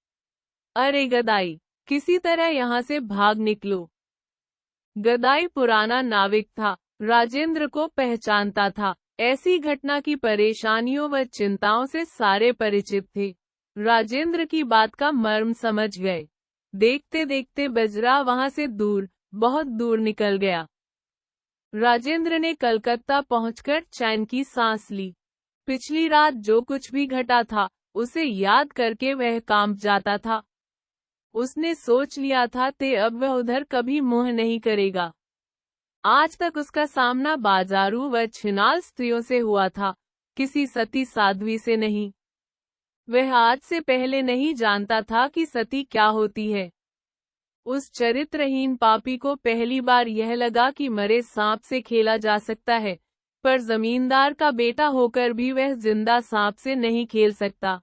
A: अरे गदाई, किसी तरह यहाँ से भाग निकलो। गदाई पुराना नाविक था, राजेंद्र को पहचानता था। ऐसी घटना की परेशानियों व चिंताओं से सारे परिचित थे। राजेंद्र की बात का मर्म समझ गए। देखते देखते बजरा वहां से दूर, बहुत दूर निकल गया। राजेंद्र ने कलकत्ता पहुंचकर चैन की सांस ली। पिछली रात जो कुछ भी घटा था, उसे याद करके वह कांप जाता था। उसने सोच लिया था कि अब वह उधर कभी मुंह नहीं करेगा। आज तक उसका सामना बाजारू व छिनाल स्त्रियों से हुआ था, किसी सती साध्वी से नहीं। वह आज से पहले नहीं जानता था कि सती क्या होती है। उस चरित्रहीन पापी को पहली बार यह लगा कि मरे सांप से खेला जा सकता है, पर जमींदार का बेटा होकर भी वह जिंदा सांप से नहीं खेल सकता।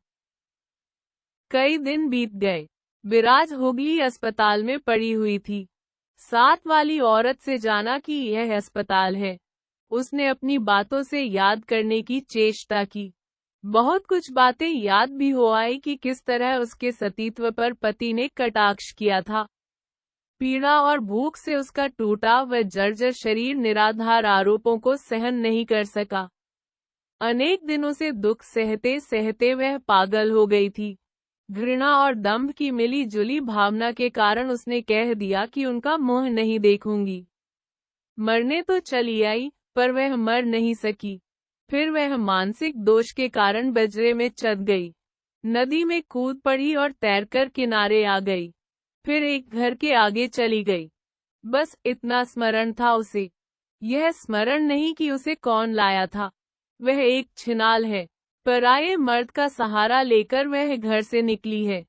A: कई दिन बीत गए। विराज हुगली अस्पताल में पड़ी हुई थी। साथ वाली औरत से जाना कि यह अस्पताल है। उसने अपनी बातों से याद करने की चेष्टा की। बहुत कुछ बातें याद भी हो आई कि किस तरह उसके सतीत्व पर पति ने कटाक्ष किया था। पीड़ा और भूख से उसका टूटा व जर्जर शरीर निराधार आरोपों को सहन नहीं कर सका। अनेक दिनों से दुख सहते सहते वह पागल हो गई थी। घृणा और दंभ की मिली जुली भावना के कारण उसने कह दिया कि उनका मुंह नहीं देखूंगी। मरने तो चली आई, पर वह मर नहीं सकी। फिर वह मानसिक दोष के कारण बजरे में चढ़ गई, नदी में कूद पड़ी और तैरकर किनारे आ गई। फिर एक घर के आगे चली गई। बस इतना स्मरण था उसे। यह स्मरण नहीं कि उसे कौन लाया था। वह एक छिनाल है, पराये मर्द का सहारा लेकर वह घर से निकली है।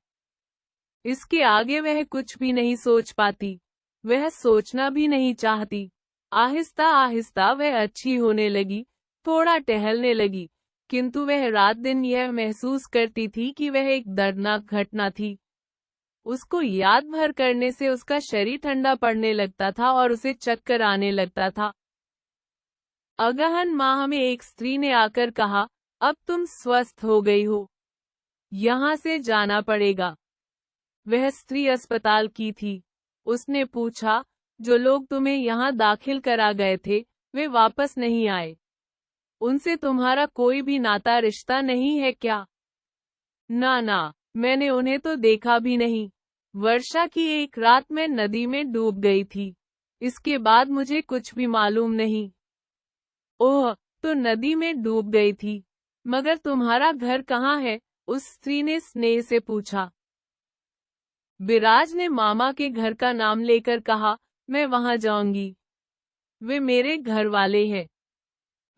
A: इसके आगे वह कुछ भी नहीं सोच पाती। वह सोचना भी नहीं चाहती। आहिस्ता आहिस्ता वह अच्छी होने लगी, थोड़ा टहलने लगी, किंतु वह रात दिन यह महसूस करती थी कि वह एक दर्दनाक घटना थी। उसको याद भर करने से उसका शरीर ठंडा पड़ने लगता था और उसे चक्कर आने लगता था। अगहन माह में एक स्त्री ने आकर कहा, अब तुम स्वस्थ हो गई हो, यहाँ से जाना पड़ेगा। वह स्त्री अस्पताल की थी। उसने पूछा, जो लोग तुम्हें यहाँ दाखिल करा गए थे, वे वापस नहीं आए? उनसे तुम्हारा कोई भी नाता रिश्ता नहीं है क्या? ना ना, मैंने उन्हें तो देखा भी नहीं। वर्षा की एक रात मैं नदी में डूब गई थी। इसके बाद मुझे कुछ भी मालूम नहीं। ओह, तो नदी में डूब गई थी। मगर तुम्हारा घर कहाँ है? उस स्त्री ने स्नेह से पूछा। विराज ने मामा के घर का नाम लेकर कहा, मैं वहां जाऊंगी। वे मेरे घर वाले हैं।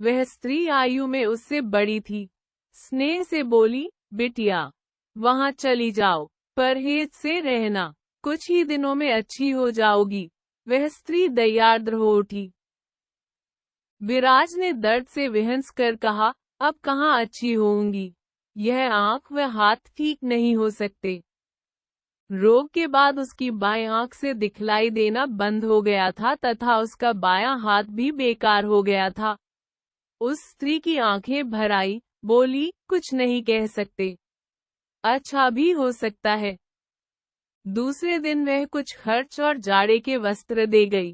A: वह स्त्री आयु में उससे बड़ी थी। स्नेह से बोली, बिटिया, वहां चली जाओ, परहेज से रहना, कुछ ही दिनों में अच्छी हो जाओगी। वह स्त्री दयार्द्र हो उठी। विराज ने दर्द से विहंस कर कहा, अब कहाँ अच्छी होऊंगी? यह आंख व हाथ ठीक नहीं हो सकते। रोग के बाद उसकी बाएं आंख से दिखलाई देना बंद हो गया था तथा उसका बायां हाथ भी बेकार हो गया था। उस स्त्री की आंखें भर आई, बोली, कुछ नहीं कह सकते। अच्छा भी हो सकता है। दूसरे दिन वह कुछ खर्च और जाड़े के वस्त्र दे गई।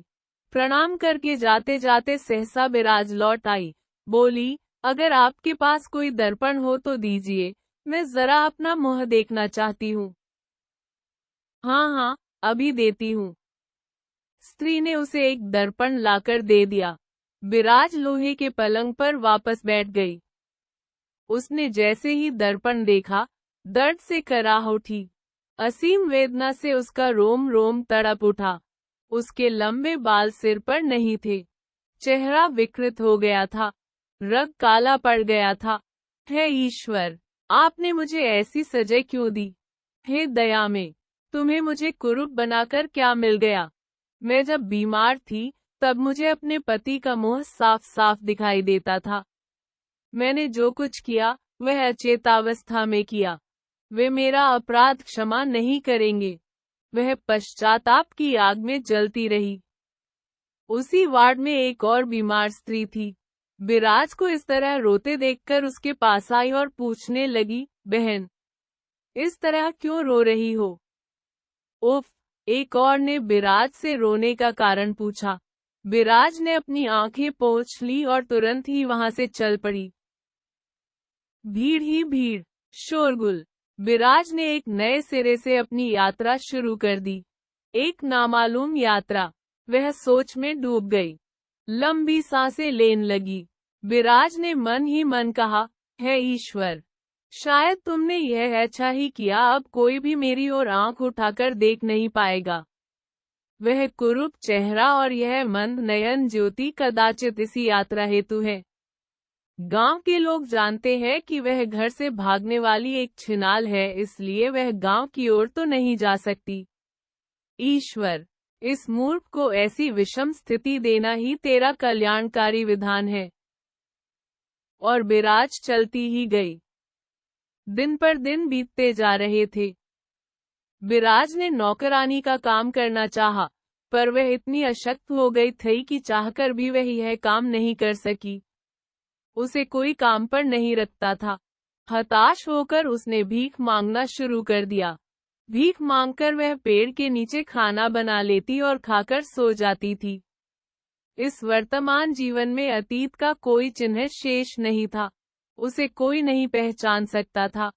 A: प्रणाम करके जाते जाते सहसा विराज लौट आई, बोली, अगर आपके पास कोई दर्पण हो तो दीजिए, मैं जरा अपना मुंह देखना चाहती हूँ। हाँ हाँ, अभी देती हूँ। स्त्री ने उसे एक दर्पण लाकर दे दिया। विराज लोहे के पलंग पर वापस बैठ गई। उसने जैसे ही दर्पण देखा, दर्द से कराह उठी। असीम वेदना से उसका रोम रोम तड़प उठा। उसके लंबे बाल सिर पर नहीं थे। चेहरा विकृत हो गया था। रंग काला पड़ गया था। हे ईश्वर, आपने मुझे ऐसी सजा क्यों दी? हे दया में, तुम्हें मुझे कुरूप बनाकर क्या मिल गया? मैं जब बीमार थी, तब मुझे अपने पति का मुंह साफ साफ दिखाई देता था। मैंने जो कुछ किया वह अचेतावस्था में किया। वे मेरा अपराध क्षमा नहीं करेंगे। वह पश्चाताप की आग में जलती रही। उसी वार्ड में एक और बीमार स्त्री थी। बिराज को इस तरह रोते देखकर उसके पास आई और पूछने लगी, बहन, इस तरह क्यों रो रही हो? उफ, एक और ने बिराज से रोने का कारण पूछा। बिराज ने अपनी आंखें पोंछ ली और तुरंत ही वहां से चल पड़ी। भीड़ ही भीड़, शोरगुल। बिराज ने एक नए सिरे से अपनी यात्रा शुरू कर दी। एक नामालूम यात्रा। वह सोच में डूब गई। लंबी सांसें लेने लगी। बिराज ने मन ही मन कहा, हे ईश्वर, शायद तुमने यह अच्छा ही किया, अब कोई भी मेरी ओर आंख उठाकर देख नहीं पाएगा। वह कुरूप चेहरा और यह मंद नयन ज्योति कदाचित इसी यात्रा हेतु है। गांव के लोग जानते हैं कि वह घर से भागने वाली एक छिनाल है, इसलिए वह गांव की ओर तो नहीं जा सकती। ईश्वर, इस मूर्ख को ऐसी विषम स्थिति देना ही तेरा कल्याणकारी विधान है। और बिराज चलती ही गई। दिन पर दिन बीतते जा रहे थे। बिराज ने नौकरानी का काम करना चाहा, पर वह इतनी अशक्त हो गई थी कि चाहकर भी वह यह काम नहीं कर सकी। उसे कोई काम पर नहीं रखता था। हताश होकर उसने भीख मांगना शुरू कर दिया। भीख मांगकर वह पेड़ के नीचे खाना बना लेती और खाकर सो जाती थी। इस वर्तमान जीवन में अतीत का कोई चिन्ह शेष नहीं था। उसे कोई नहीं पहचान सकता था।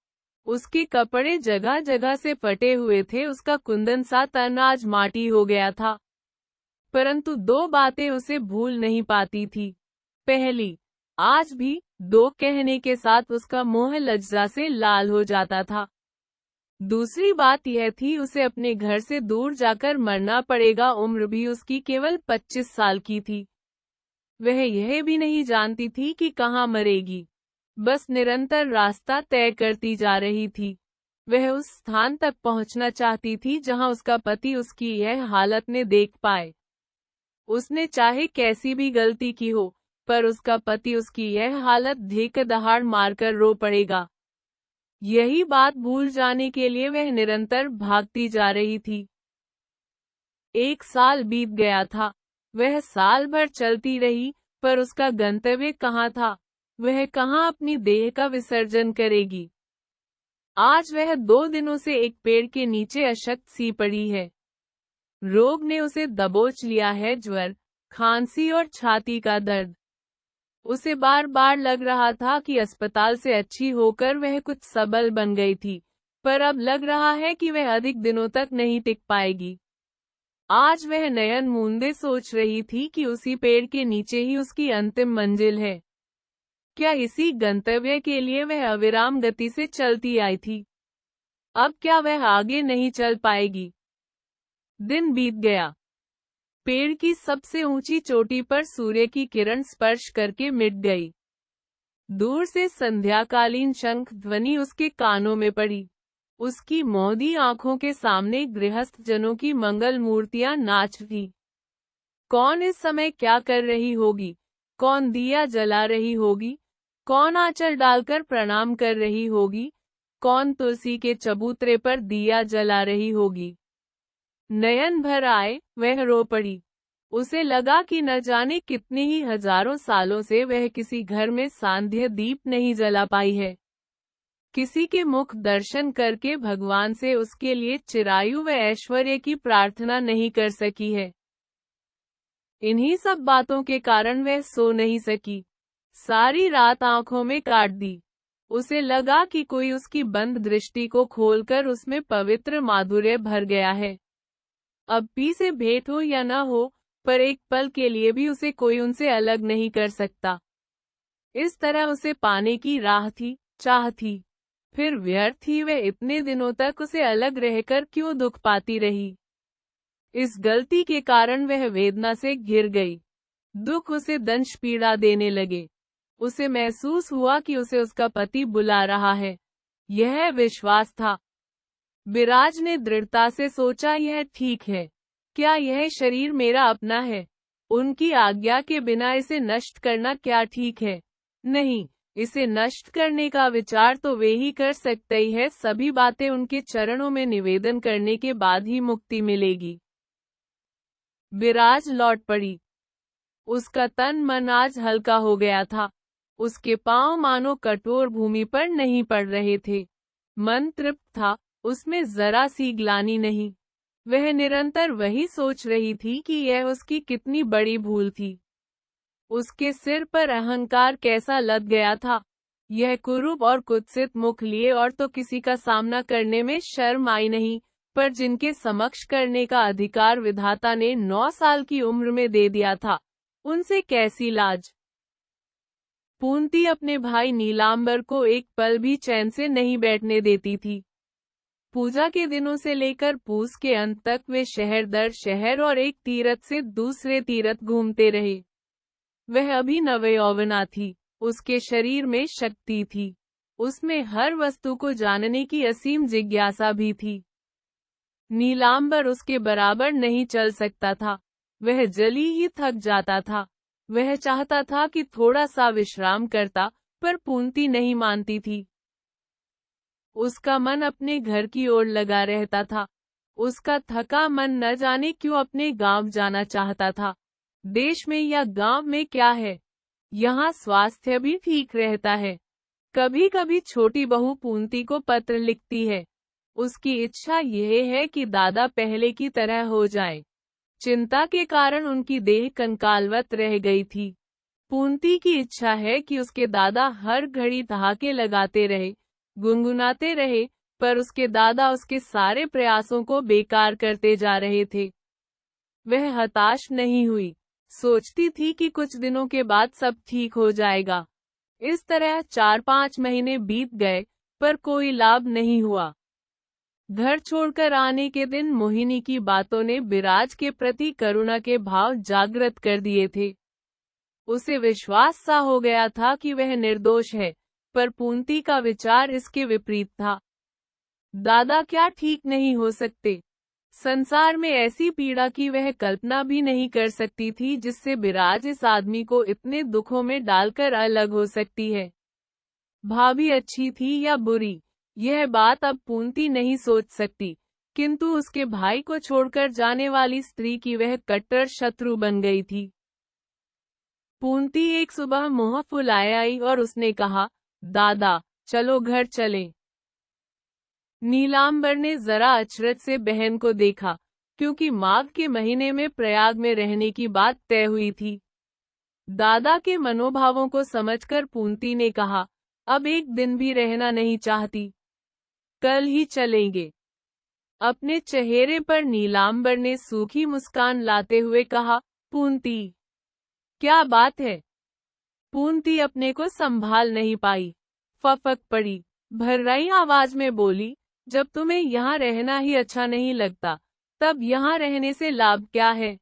A: उसके कपड़े जगह जगह से फटे हुए थे, उसका कुंदन सा तन आज माटी हो गया था। परंतु दो बातें उसे भूल नहीं पाती थी। पहली, आज भी दो कहने के साथ उसका मुंह लज्जा से लाल हो जाता था। दूसरी बात यह थी, उसे अपने घर से दूर जाकर मरना पड़ेगा। उम्र भी उसकी केवल 25 साल की थी। वह यह भी नहीं जानती थी कि कहाँ मरेगी। बस निरंतर रास्ता तय करती जा रही थी। वह उस स्थान तक पहुंचना चाहती थी जहां उसका पति उसकी यह हालत में देख पाए। उसने चाहे कैसी भी गलती की हो, पर उसका पति उसकी यह हालत देख दहाड़ मारकर रो पड़ेगा। यही बात भूल जाने के लिए वह निरंतर भागती जा रही थी। 1 साल बीत गया था। वह साल भर चलती रही, पर उसका गंतव्य कहाँ था? वह कहाँ अपनी देह का विसर्जन करेगी? आज वह 2 दिनों से एक पेड़ के नीचे अशक्त सी पड़ी है। रोग ने उसे दबोच लिया है, ज्वर, खांसी और छाती का दर्द। उसे बार बार लग रहा था कि अस्पताल से अच्छी होकर वह कुछ सबल बन गई थी, पर अब लग रहा है कि वह अधिक दिनों तक नहीं टिक पाएगी। आज वह नयन मूंदे सोच रही थी कि उसी पेड़ के नीचे ही उसकी अंतिम मंजिल है। क्या इसी गंतव्य के लिए वह अविराम गति से चलती आई थी? अब क्या वह आगे नहीं चल पाएगी? दिन बीत गया। पेड़ की सबसे ऊंची चोटी पर सूर्य की किरण स्पर्श करके मिट गई। दूर से संध्याकालीन शंख ध्वनि उसके कानों में पड़ी। उसकी मौदी आंखों के सामने गृहस्थ जनों की मंगल मूर्तियां नाच थी। कौन इस समय क्या कर रही होगी? कौन दिया जला रही होगी? कौन आंचल डालकर प्रणाम कर रही होगी? कौन तुलसी के चबूतरे पर दिया जला रही होगी? नयन भर आए, वह रो पड़ी। उसे लगा कि न जाने कितने ही हजारों सालों से वह किसी घर में सांध्य दीप नहीं जला पाई है। किसी के मुख दर्शन करके भगवान से उसके लिए चिरायु व ऐश्वर्य की प्रार्थना नहीं कर सकी है। इन्हीं सब बातों के कारण वह सो नहीं सकी। सारी रात आंखों में काट दी। उसे लगा कि कोई उसकी बंद दृष्टि को खोलकर उसमें पवित्र माधुर्य भर गया है। अब भी से भेंट हो या न हो, पर एक पल के लिए भी उसे कोई उनसे अलग नहीं कर सकता। इस तरह उसे पाने की राह थी, चाह थी। फिर व्यर्थ ही वह इतने दिनों तक उसे अलग रहकर क्यों दुख पाती रही? इस गलती के कारण वह वेदना से घिर गई। दुख उसे दंश पीड़ा देने लगे। उसे महसूस हुआ कि उसे उसका पति बुला रहा है। यह विश्वास था। बिराज ने दृढ़ता से सोचा, यह ठीक है। क्या यह शरीर मेरा अपना है? उनकी आज्ञा के बिना इसे नष्ट करना क्या ठीक है? नहीं, इसे नष्ट करने का विचार तो वे ही कर सकते ही है। सभी बातें उनके चरणों में निवेदन करने के बाद ही मुक्ति मिलेगी। विराज लौट पड़ी। उसका तन मन आज हल्का हो गया था। उसके पांव मानो कठोर भूमि पर नहीं पड़ रहे थे। मन तृप्त था, उसमें जरा सी ग्लानि नहीं। वह निरंतर वही सोच रही थी कि यह उसकी कितनी बड़ी भूल थी। उसके सिर पर अहंकार कैसा लद गया था। यह कुरूप और कुत्सित मुख लिए और तो किसी का सामना करने में शर्म आई नहीं, पर जिनके समक्ष करने का अधिकार विधाता ने 9 साल की उम्र में दे दिया था, उनसे कैसी लाज। पूंती अपने भाई नीलांबर को एक पल भी चैन से नहीं बैठने देती थी। पूजा के दिनों से लेकर पूस के अंत तक वे शहर दर शहर और एक तीर्थ से दूसरे तीर्थ घूमते रहे। वह अभी नवयौवना थी, उसके शरीर में शक्ति थी, उसमें हर वस्तु को जानने की असीम जिज्ञासा भी थी। नीलांबर उसके बराबर नहीं चल सकता था, वह जल्दी ही थक जाता था। वह चाहता था कि थोड़ा सा विश्राम करता, पर पूंती नहीं मानती थी। उसका मन अपने घर की ओर लगा रहता था। उसका थका मन न जाने क्यों अपने गांव जाना चाहता था। देश में या गांव में क्या है, यहाँ स्वास्थ्य भी ठीक रहता है। कभी कभी छोटी बहू पूंती को पत्र लिखती है। उसकी इच्छा यह है कि दादा पहले की तरह हो जाए। चिंता के कारण उनकी देह कंकालवत रह गई थी। पूंती की इच्छा है कि उसके दादा हर घड़ी ठहाके लगाते रहे, गुनगुनाते रहे, पर उसके दादा उसके सारे प्रयासों को बेकार करते जा रहे थे। वह हताश नहीं हुई, सोचती थी कि कुछ दिनों के बाद सब ठीक हो जाएगा। इस तरह 4-5 महीने बीत गए, पर कोई लाभ नहीं हुआ। घर छोड़कर आने के दिन मोहिनी की बातों ने विराज के प्रति करुणा के भाव जागृत कर दिए थे। उसे विश्वास सा हो गया था कि वह निर्दोष है, पर पूंती का विचार इसके विपरीत था। दादा क्या ठीक नहीं हो सकते? संसार में ऐसी पीड़ा की वह कल्पना भी नहीं कर सकती थी जिससे विराज इस आदमी को इतने दुखों में डालकर अलग हो सकती है। भाभी अच्छी थी या बुरी, यह बात अब पूंती नहीं सोच सकती, किंतु उसके भाई को छोड़कर जाने वाली स्त्री की वह कट्टर शत्रु बन गई थी। पूंती एक सुबह मुंह फुलाए आई और उसने कहा, दादा, चलो घर चलें। नीलांबर ने जरा अचरज से बहन को देखा, क्योंकि माघ के महीने में प्रयाग में रहने की बात तय हुई थी। दादा के मनोभावों को समझकर पूंती ने कहा, अब एक दिन भी रहना नहीं चाहती, कल ही चलेंगे। अपने चेहरे पर नीलांबर ने सूखी मुस्कान लाते हुए कहा, पूंती, क्या बात है? पूंती अपने को संभाल नहीं पाई, फफक पड़ी, भर्राई आवाज में बोली, जब तुम्हें यहाँ रहना ही अच्छा नहीं लगता, तब यहाँ रहने से लाभ क्या है?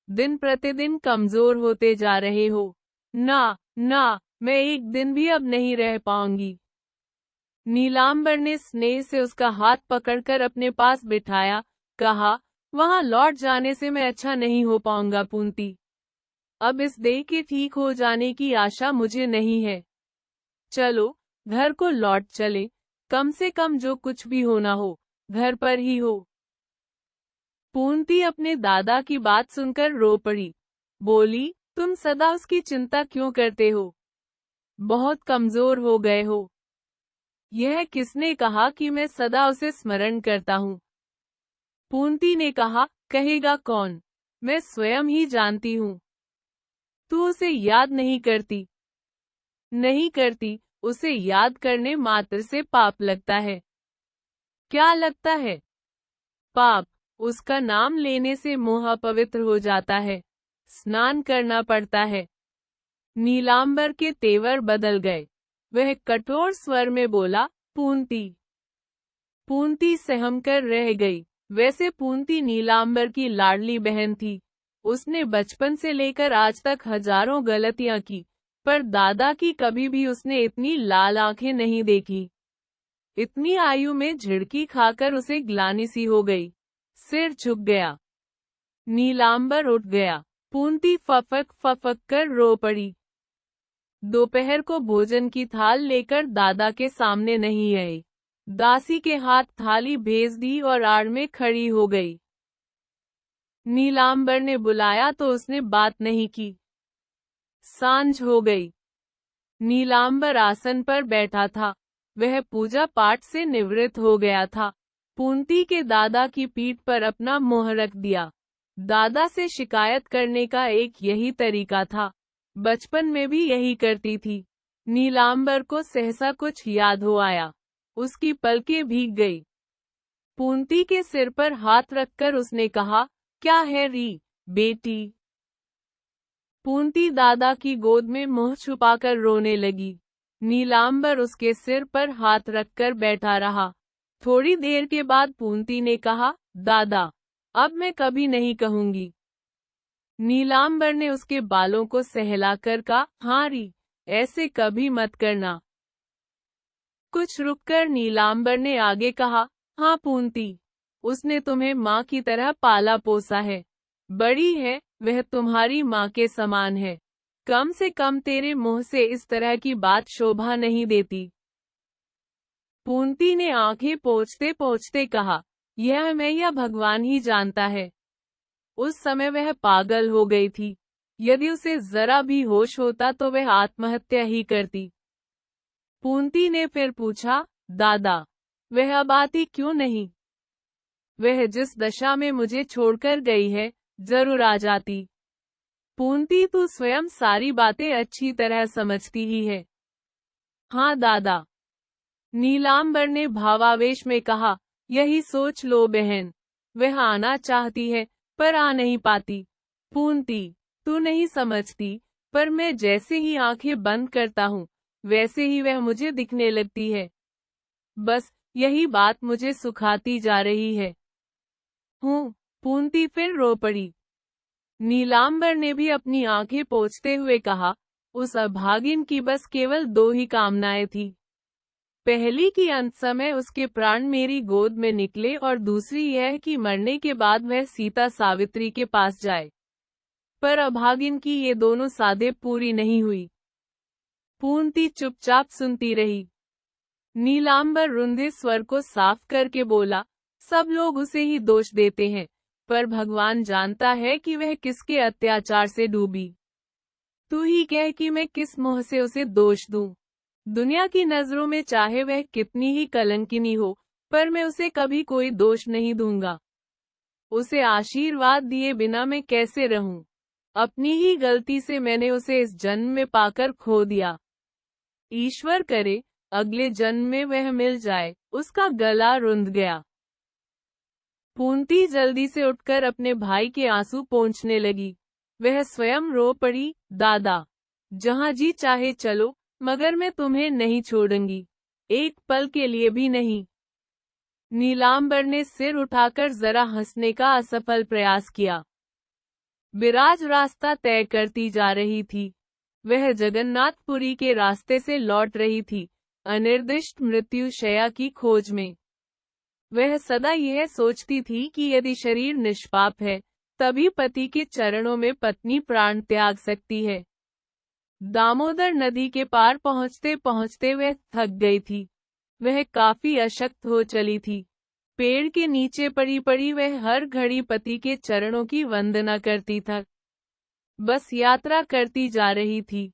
A: दिन प्रतिदिन कमजोर होते जा रहे हो। ना, ना, मैं एक दिन भी अब नहीं रह पाऊंगी। नीलांबर ने स्नेह से उसका हाथ पकड़कर अपने पास बिठाया, कहा, वहां लौट जाने से मैं अच्छा नहीं हो पाऊंगा पूंती। अब इस देह के ठीक हो जाने की आशा मुझे नहीं है। चलो, घर को लौट चले, कम से कम जो कुछ भी होना हो, घर पर ही हो। पूंती अपने दादा की बात सुनकर रो पड़ी, बोली, तुम सदा उसकी चिंता क्यों करते हो? बहुत कमजोर हो गए हो। यह किसने कहा कि मैं सदा उसे स्मरण करता हूँ? पूंती ने कहा, कहेगा कौन? मैं स्वयं ही जानती हूँ। तू उसे याद नहीं करती। नहीं करती, उसे याद करने मात्र से पाप लगता है। क्या लगता है? पाप। उसका नाम लेने से मोह अपवित्र हो जाता है, स्नान करना पड़ता है। नीलांबर के तेवर बदल गए। वह कठोर स्वर में बोला, पूंती। पूंती सहम कर रह गई। वैसे पूंती नीलांबर की लाडली बहन थी। उसने बचपन से लेकर आज तक हजारों गलतियां की, पर दादा की कभी भी उसने इतनी लाल आंखें नहीं देखी। इतनी आयु में झिड़की खाकर उसे ग्लानि सी हो गई। सिर झुक गया। नीलांबर उठ गया। पूंती फफक फफक कर रो पड़ी। दोपहर को भोजन की थाल लेकर दादा के सामने नहीं आई। दासी के हाथ थाली भेज दी और आड़ में खड़ी हो गई। नीलांबर ने बुलाया तो उसने बात नहीं की। सांझ हो गई। नीलांबर आसन पर बैठा था। वह पूजा पाठ से निवृत्त हो गया था। पूंती के दादा की पीठ पर अपना मुंह रख दिया। दादा से शिकायत करने का एक यही तरीका था। बचपन में भी यही करती थी। नीलांबर को सहसा कुछ याद हो आया। उसकी पलकें भीग गई। पूंती के सिर पर हाथ रखकर उसने कहा, क्या है री, बेटी? पूंती दादा की गोद में मुंह छुपाकर रोने लगी। नीलांबर उसके सिर पर हाथ रखकर बैठा रहा। थोड़ी देर के बाद पूंती ने कहा, दादा, अब मैं कभी नहीं कहूंगी। नीलांबर ने उसके बालों को सहलाकर कहा, हाँ री, ऐसे कभी मत करना। कुछ रुककर नीलांबर ने आगे कहा, हाँ पूंती, उसने तुम्हें माँ की तरह पाला पोसा है। बड़ी है, वह तुम्हारी माँ के समान है। कम से कम तेरे मुंह से इस तरह की बात शोभा नहीं देती। पूंती ने आंखें पोंछते पोंछते कहा, यह मैं या भगवान ही जानता है। उस समय वह पागल हो गई थी। यदि उसे जरा भी होश होता तो वह आत्महत्या ही करती। पूंती ने फिर पूछा, दादा, वह अब आती क्यों नहीं? वह जिस दशा में मुझे छोड़कर गई है, जरूर आ जाती। पूंती, तू स्वयं सारी बातें अच्छी तरह समझती ही है। हाँ दादा, नीलांबर ने भावावेश में कहा, यही सोच लो बहन। वह आना चाहती है, पर आ नहीं पाती। पूंती, तू नहीं समझती, पर मैं जैसे ही आंखें बंद करता हूँ, वैसे ही वह मुझे दिखने लगती है। बस यही बात मुझे सुखाती जा रही है। पूंती फिर रो पड़ी। नीलांबर ने भी अपनी आंखें पोंछते हुए कहा, उस अभागिन की बस केवल दो ही कामनाएं थी। पहली कि अंत समय उसके प्राण मेरी गोद में निकले और दूसरी यह कि मरने के बाद वह सीता सावित्री के पास जाए। पर अभागिन की ये दोनों साधे पूरी नहीं हुई। पूंती चुपचाप सुनती रही। नीलांबर रुंधे स्वर को साफ करके बोला, सब लोग उसे ही दोष देते हैं, पर भगवान जानता है कि वह किसके अत्याचार से डूबी। तू ही कह कि मैं किस मुंह से उसे दोष दूं। दुनिया की नजरों में चाहे वह कितनी ही कलंकिनी हो, पर मैं उसे कभी कोई दोष नहीं दूंगा। उसे आशीर्वाद दिए बिना मैं कैसे रहूं? अपनी ही गलती से मैंने उसे इस जन्म में पाकर खो दिया। ईश्वर करे, अगले जन्म में वह मिल जाए। उसका गला रुंध गया। पूंती जल्दी से उठकर अपने भाई के आंसू पोंछने लगी। वह स्वयं रो पड़ी, दादा, जहां जी चाहे चलो, मगर मैं तुम्हें नहीं छोड़ूंगी, एक पल के लिए भी नहीं। नीलांबर ने सिर उठाकर जरा हंसने का असफल प्रयास किया। विराज रास्ता तय करती जा रही थी। वह जगन्नाथपुरी के रास्ते से लौट रही थी, अनिर्दिष्ट मृत्युशया की खोज में। वह सदा यह सोचती थी कि यदि शरीर निष्पाप है, तभी पति के चरणों में पत्नी प्राण त्याग सकती है। दामोदर नदी के पार पहुंचते पहुंचते वह थक गई थी। वह काफी अशक्त हो चली थी। पेड़ के नीचे पड़ी पड़ी वह हर घड़ी पति के चरणों की वंदना करती थी। बस यात्रा करती जा रही थी।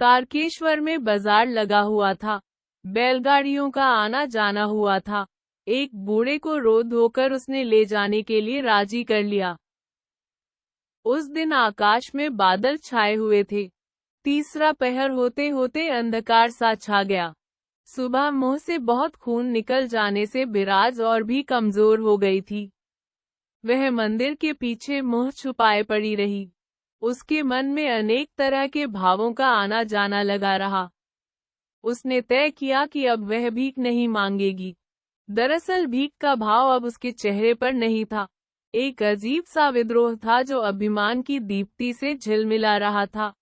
A: तारकेश्वर में बाजार लगा हुआ था। बैलगाड़ियों का आना जाना हुआ था। एक बूढ़े को रो धोकर उसने ले जाने के लिए राजी कर लिया। उस दिन आकाश में बादल छाए हुए थे। तीसरा पहर होते होते अंधकार सा छा गया। सुबह मुंह से बहुत खून निकल जाने से बिराज और भी कमजोर हो गई थी। वह मंदिर के पीछे मुंह छुपाए पड़ी रही। उसके मन में अनेक तरह के भावों का आना जाना लगा रहा। उसने तय किया कि अब वह भीख नहीं मांगेगी। दरअसल भीख का भाव अब उसके चेहरे पर नहीं था। एक अजीब सा विद्रोह था जो अभिमान की दीप्ति से झिलमिला रहा था।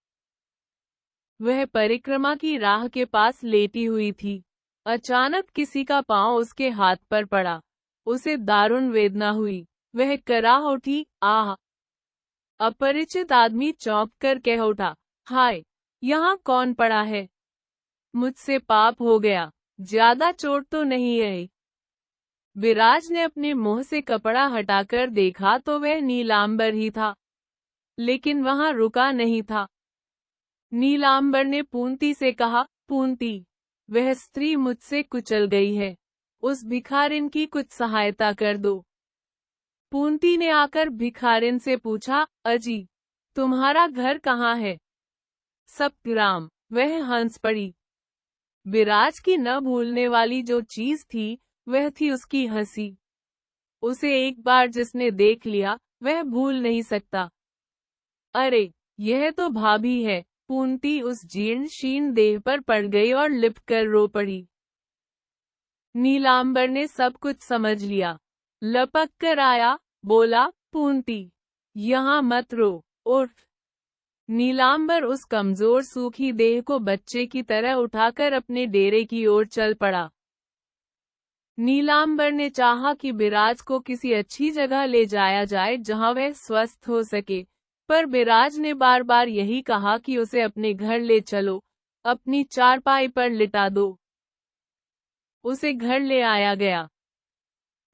A: वह परिक्रमा की राह के पास लेटी हुई थी। अचानक किसी का पांव उसके हाथ पर पड़ा। उसे दारुण वेदना हुई। वह कराह उठी, आह! अपरिचित आदमी चौंक कर कह उठा, हाय, यहाँ कौन पड़ा है? मुझसे पाप हो गया, ज्यादा चोट तो नहीं है। विराज ने अपने मुंह से कपड़ा हटाकर देखा तो वह नीलांबर ही था, लेकिन वहां रुका नहीं था। नीलांबर ने पूंती से कहा, पूंती, वह स्त्री मुझसे कुचल गई है, उस भिखारिन की कुछ सहायता कर दो। पूंती ने आकर भिखारिन से पूछा, अजी, तुम्हारा घर कहाँ है? सप्तग्राम, वह हंस पड़ी। विराज की न भूलने वाली जो चीज थी वह थी उसकी हंसी। उसे एक बार जिसने देख लिया वह भूल नहीं सकता। अरे, यह तो भाभी है। पूंती उस जीर्ण शीर्ण देह पर पड़ गई और लिपटकर रो पड़ी। नीलांबर ने सब कुछ समझ लिया, लपक कर आया, बोला, पूंती, यहाँ मत रो, उठ। नीलांबर उस कमजोर सूखी देह को बच्चे की तरह उठाकर अपने डेरे की ओर चल पड़ा। नीलांबर ने चाहा कि विराज को किसी अच्छी जगह ले जाया जाए जहां वह स्वस्थ हो सके, पर विराज ने बार बार यही कहा कि उसे अपने घर ले चलो, अपनी चारपाई पर लिटा दो। उसे घर ले आया गया।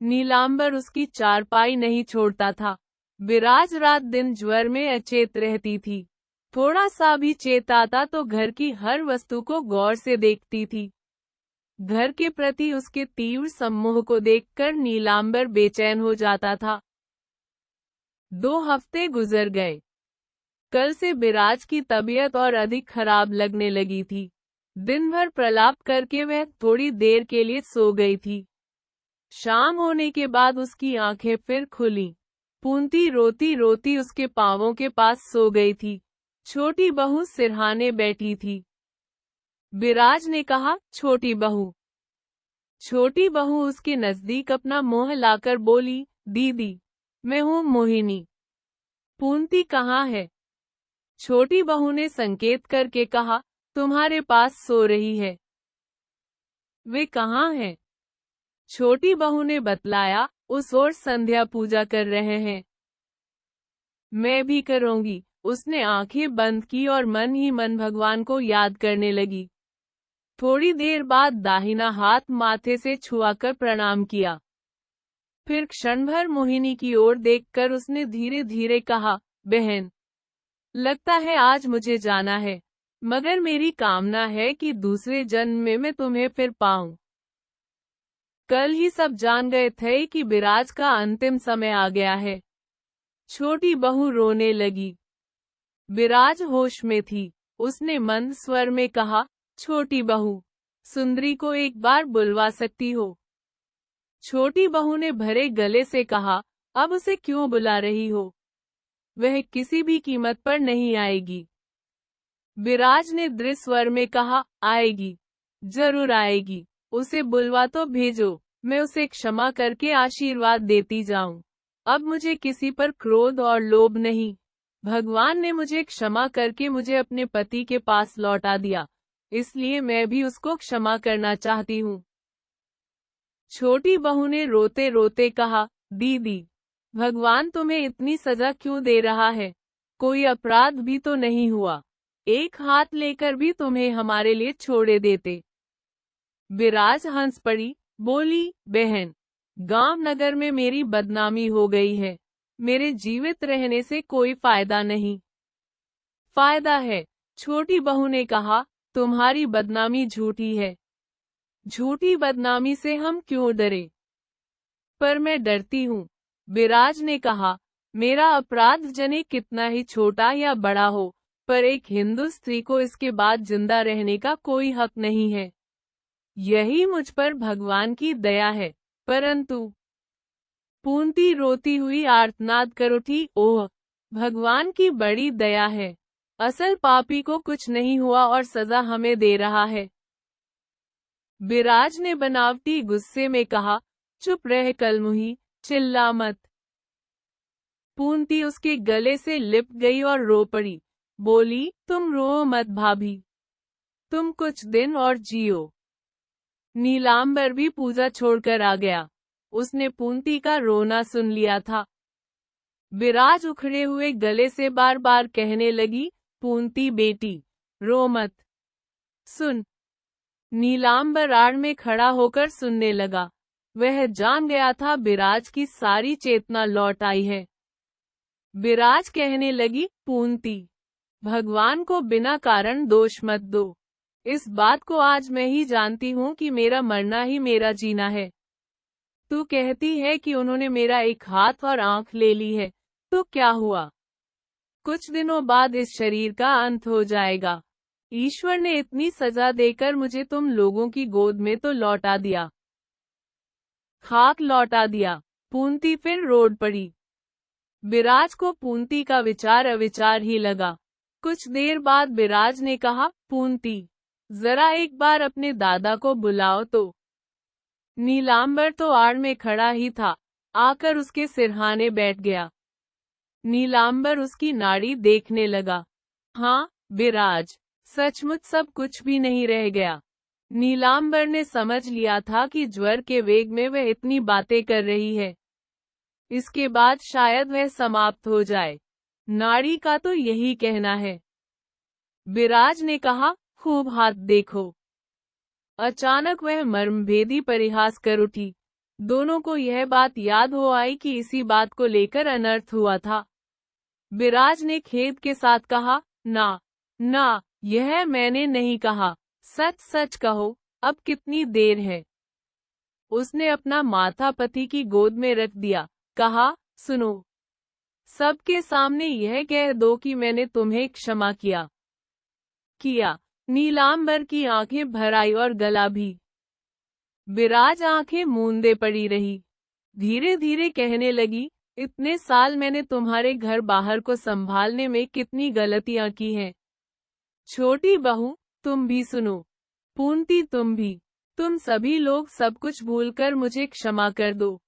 A: नीलांबर उसकी चारपाई नहीं छोड़ता था। विराज रात दिन ज्वर में अचेत रहती थी। थोड़ा सा भी चेत आता तो घर की हर वस्तु को गौर से देखती थी। घर के प्रति उसके तीव्र सम्मोह को देखकर नीलांबर बेचैन हो जाता था। 2 हफ्ते गुजर गए। कल से विराज की तबीयत और अधिक खराब लगने लगी थी। दिन भर प्रलाप करके वह थोड़ी देर के लिए सो गई थी। शाम होने के बाद उसकी आंखें फिर खुली। पूंती रोती रोती उसके पांवों के पास सो गई थी। छोटी बहू सिरहाने बैठी थी। विराज ने कहा, छोटी बहू। छोटी बहू उसके नजदीक अपना मुंह लाकर बोली, दीदी, मैं हूँ मोहिनी। पूंती कहाँ है? छोटी बहू ने संकेत करके कहा, तुम्हारे पास सो रही है। वे कहाँ हैं? छोटी बहू ने बतलाया, उस ओर संध्या पूजा कर रहे हैं। मैं भी करूंगी। उसने आंखें बंद की और मन ही मन भगवान को याद करने लगी। थोड़ी देर बाद दाहिना हाथ माथे से छुआकर प्रणाम किया। फिर क्षण भर मोहिनी की ओर देखकर उसने धीरे धीरे कहा, बहन, लगता है आज मुझे जाना है, मगर मेरी कामना है कि दूसरे जन्म में मैं तुम्हें फिर पाऊं। कल ही सब जान गए थे कि विराज का अंतिम समय आ गया है। छोटी बहू रोने लगी। विराज होश में थी। उसने मंद स्वर में कहा, छोटी बहू, सुंदरी को एक बार बुलवा सकती हो? छोटी बहू ने भरे गले से कहा, अब उसे क्यों बुला रही हो? वह किसी भी कीमत पर नहीं आएगी। विराज ने दृढ़ स्वर में कहा, आएगी, जरूर आएगी। उसे बुलवा तो भेजो, मैं उसे क्षमा करके आशीर्वाद देती जाऊं। अब मुझे किसी पर क्रोध और लोभ नहीं। भगवान ने मुझे क्षमा करके मुझे अपने पति के पास लौटा दिया, इसलिए मैं भी उसको क्षमा करना चाहती हूँ। छोटी बहू ने रोते रोते कहा, दीदी, भगवान तुम्हें इतनी सजा क्यों दे रहा है? कोई अपराध भी तो नहीं हुआ। एक हाथ लेकर भी तुम्हें हमारे लिए छोड़े देते। विराज हंस पड़ी, बोली, बहन, गांव नगर में मेरी बदनामी हो गई है। मेरे जीवित रहने से कोई फायदा नहीं। फायदा है, छोटी बहू ने कहा, तुम्हारी बदनामी झूठी है। झूठी बदनामी से हम क्यों डरे? पर मैं डरती हूँ। विराज ने कहा, मेरा अपराध जने कितना ही छोटा या बड़ा हो, पर एक हिंदू स्त्री को इसके बाद जिंदा रहने का कोई हक नहीं है। यही मुझ पर भगवान की दया है। परंतु पूंती रोती हुई आर्तनाद कर उठी, ओह, भगवान की बड़ी दया है। असल पापी को कुछ नहीं हुआ और सजा हमें दे रहा है। विराज ने बनावटी गुस्से में कहा, चुप रह कलमुही, चिल्ला मत। पूंती उसके गले से लिपट गई और रो पड़ी। बोली, तुम रो मत भाभी, तुम कुछ दिन और जियो। नीलांबर भी पूजा छोड़कर आ गया। उसने पूंती का रोना सुन लिया था। विराज उखड़े हुए गले से बार बार कहने लगी, पूंती बेटी, रो मत, सुन। नीलांबर आड़ में खड़ा होकर सुनने लगा। वह जान गया था बिराज की सारी चेतना लौट आई है। बिराज कहने लगी, पूंती, भगवान को बिना कारण दोष मत दो। इस बात को आज मैं ही जानती हूँ कि मेरा मरना ही मेरा जीना है। तू कहती है कि उन्होंने मेरा एक हाथ और आंख ले ली है, तो क्या हुआ? कुछ दिनों बाद इस शरीर का अंत हो जाएगा। ईश्वर ने इतनी सजा देकर मुझे तुम लोगों की गोद में तो लौटा दिया, खाक लौटा दिया। पूंती फिर रोड पड़ी। बिराज को पूंती का विचार अविचार ही लगा। कुछ देर बाद बिराज ने कहा, पूंती, जरा एक बार अपने दादा को बुलाओ तो। नीलांबर तो आड़ में खड़ा ही था, आकर उसके सिरहाने बैठ गया। नीलांबर उसकी नाड़ी देखने लगा। हाँ बिराज, सचमुच सब कुछ भी नहीं रह गया। नीलांबर ने समझ लिया था कि ज्वर के वेग में वह इतनी बातें कर रही है, इसके बाद शायद वह समाप्त हो जाए। नाड़ी का तो यही कहना है। बिराज ने कहा, खूब हाथ देखो। अचानक वह मर्मभेदी परिहास कर उठी। दोनों को यह बात याद हो आई कि इसी बात को लेकर अनर्थ हुआ था। बिराज ने खेद के साथ कहा, ना ना, यह मैंने नहीं कहा। सच सच कहो, अब कितनी देर है? उसने अपना माथा पति की गोद में रख दिया, कहा, सुनो, सबके सामने यह कह दो कि मैंने तुम्हें क्षमा किया। नीलांबर की आंखें भर आई और गला भी। बिराज आंखें मूंदे पड़ी रही। धीरे धीरे कहने लगी, इतने साल मैंने तुम्हारे घर बाहर को संभालने में कितनी गलतियां की हैं। छोटी बहू, तुम भी सुनो। पूंती, तुम भी। तुम सभी लोग सब कुछ भूलकर मुझे क्षमा कर दो।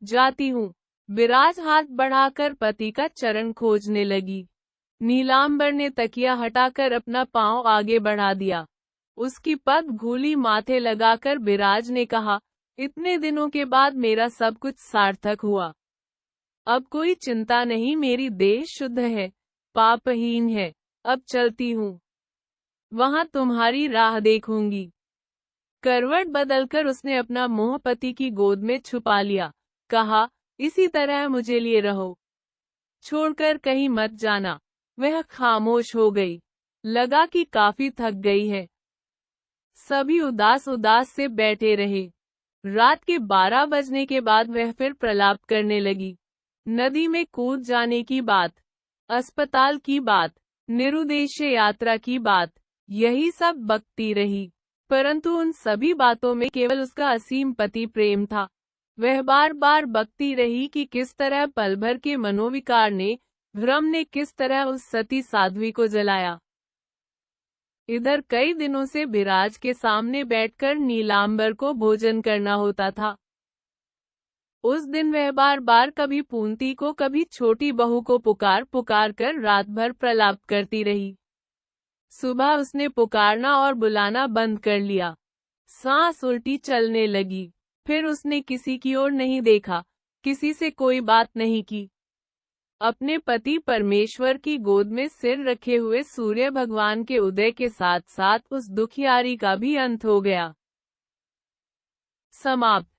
A: जाती हूँ। बिराज हाथ बढ़ाकर पति का चरण खोजने लगी। नीलांबर ने तकिया हटाकर अपना पांव आगे बढ़ा दिया। उसकी पग घूली माथे लगाकर बिराज ने कहा, इतने दिनों के बाद मेरा सब कुछ सार्थक हुआ। अब कोई चिंता नहीं, मेरी देह शुद्ध है, पापहीन है। अब चलती हूँ, वहां तुम्हारी राह देखूंगी। करवट बदलकर उसने अपना मुंह पति की गोद में छुपा लिया। कहा, इसी तरह मुझे लिए रहो, छोड़कर कहीं मत जाना। वह खामोश हो गई। लगा कि काफी थक गई है। सभी उदास उदास से बैठे रहे। रात के 12 बजने के बाद वह फिर प्रलाप करने लगी। नदी में कूद जाने की बात, अस्पताल की बात, निरुद्देश्य यात्रा की बात, यही सब बकती रही। परंतु उन सभी बातों में केवल उसका असीम पति प्रेम था। वह बार बार बकती रही कि किस तरह पल भर के मनोविकार ने, भ्रम ने किस तरह उस सती साध्वी को जलाया। इधर कई दिनों से बिराज के सामने बैठकर नीलांबर को भोजन करना होता था। उस दिन वह बार बार कभी पूंती को कभी छोटी बहू को पुकार पुकार कर रात भर प्रलाप करती रही। सुबह उसने पुकारना और बुलाना बंद कर लिया। सांस उल्टी चलने लगी। फिर उसने किसी की ओर नहीं देखा, किसी से कोई बात नहीं की। अपने पति परमेश्वर की गोद में सिर रखे हुए सूर्य भगवान के उदय के साथ साथ उस दुखियारी का भी अंत हो गया। समाप्त।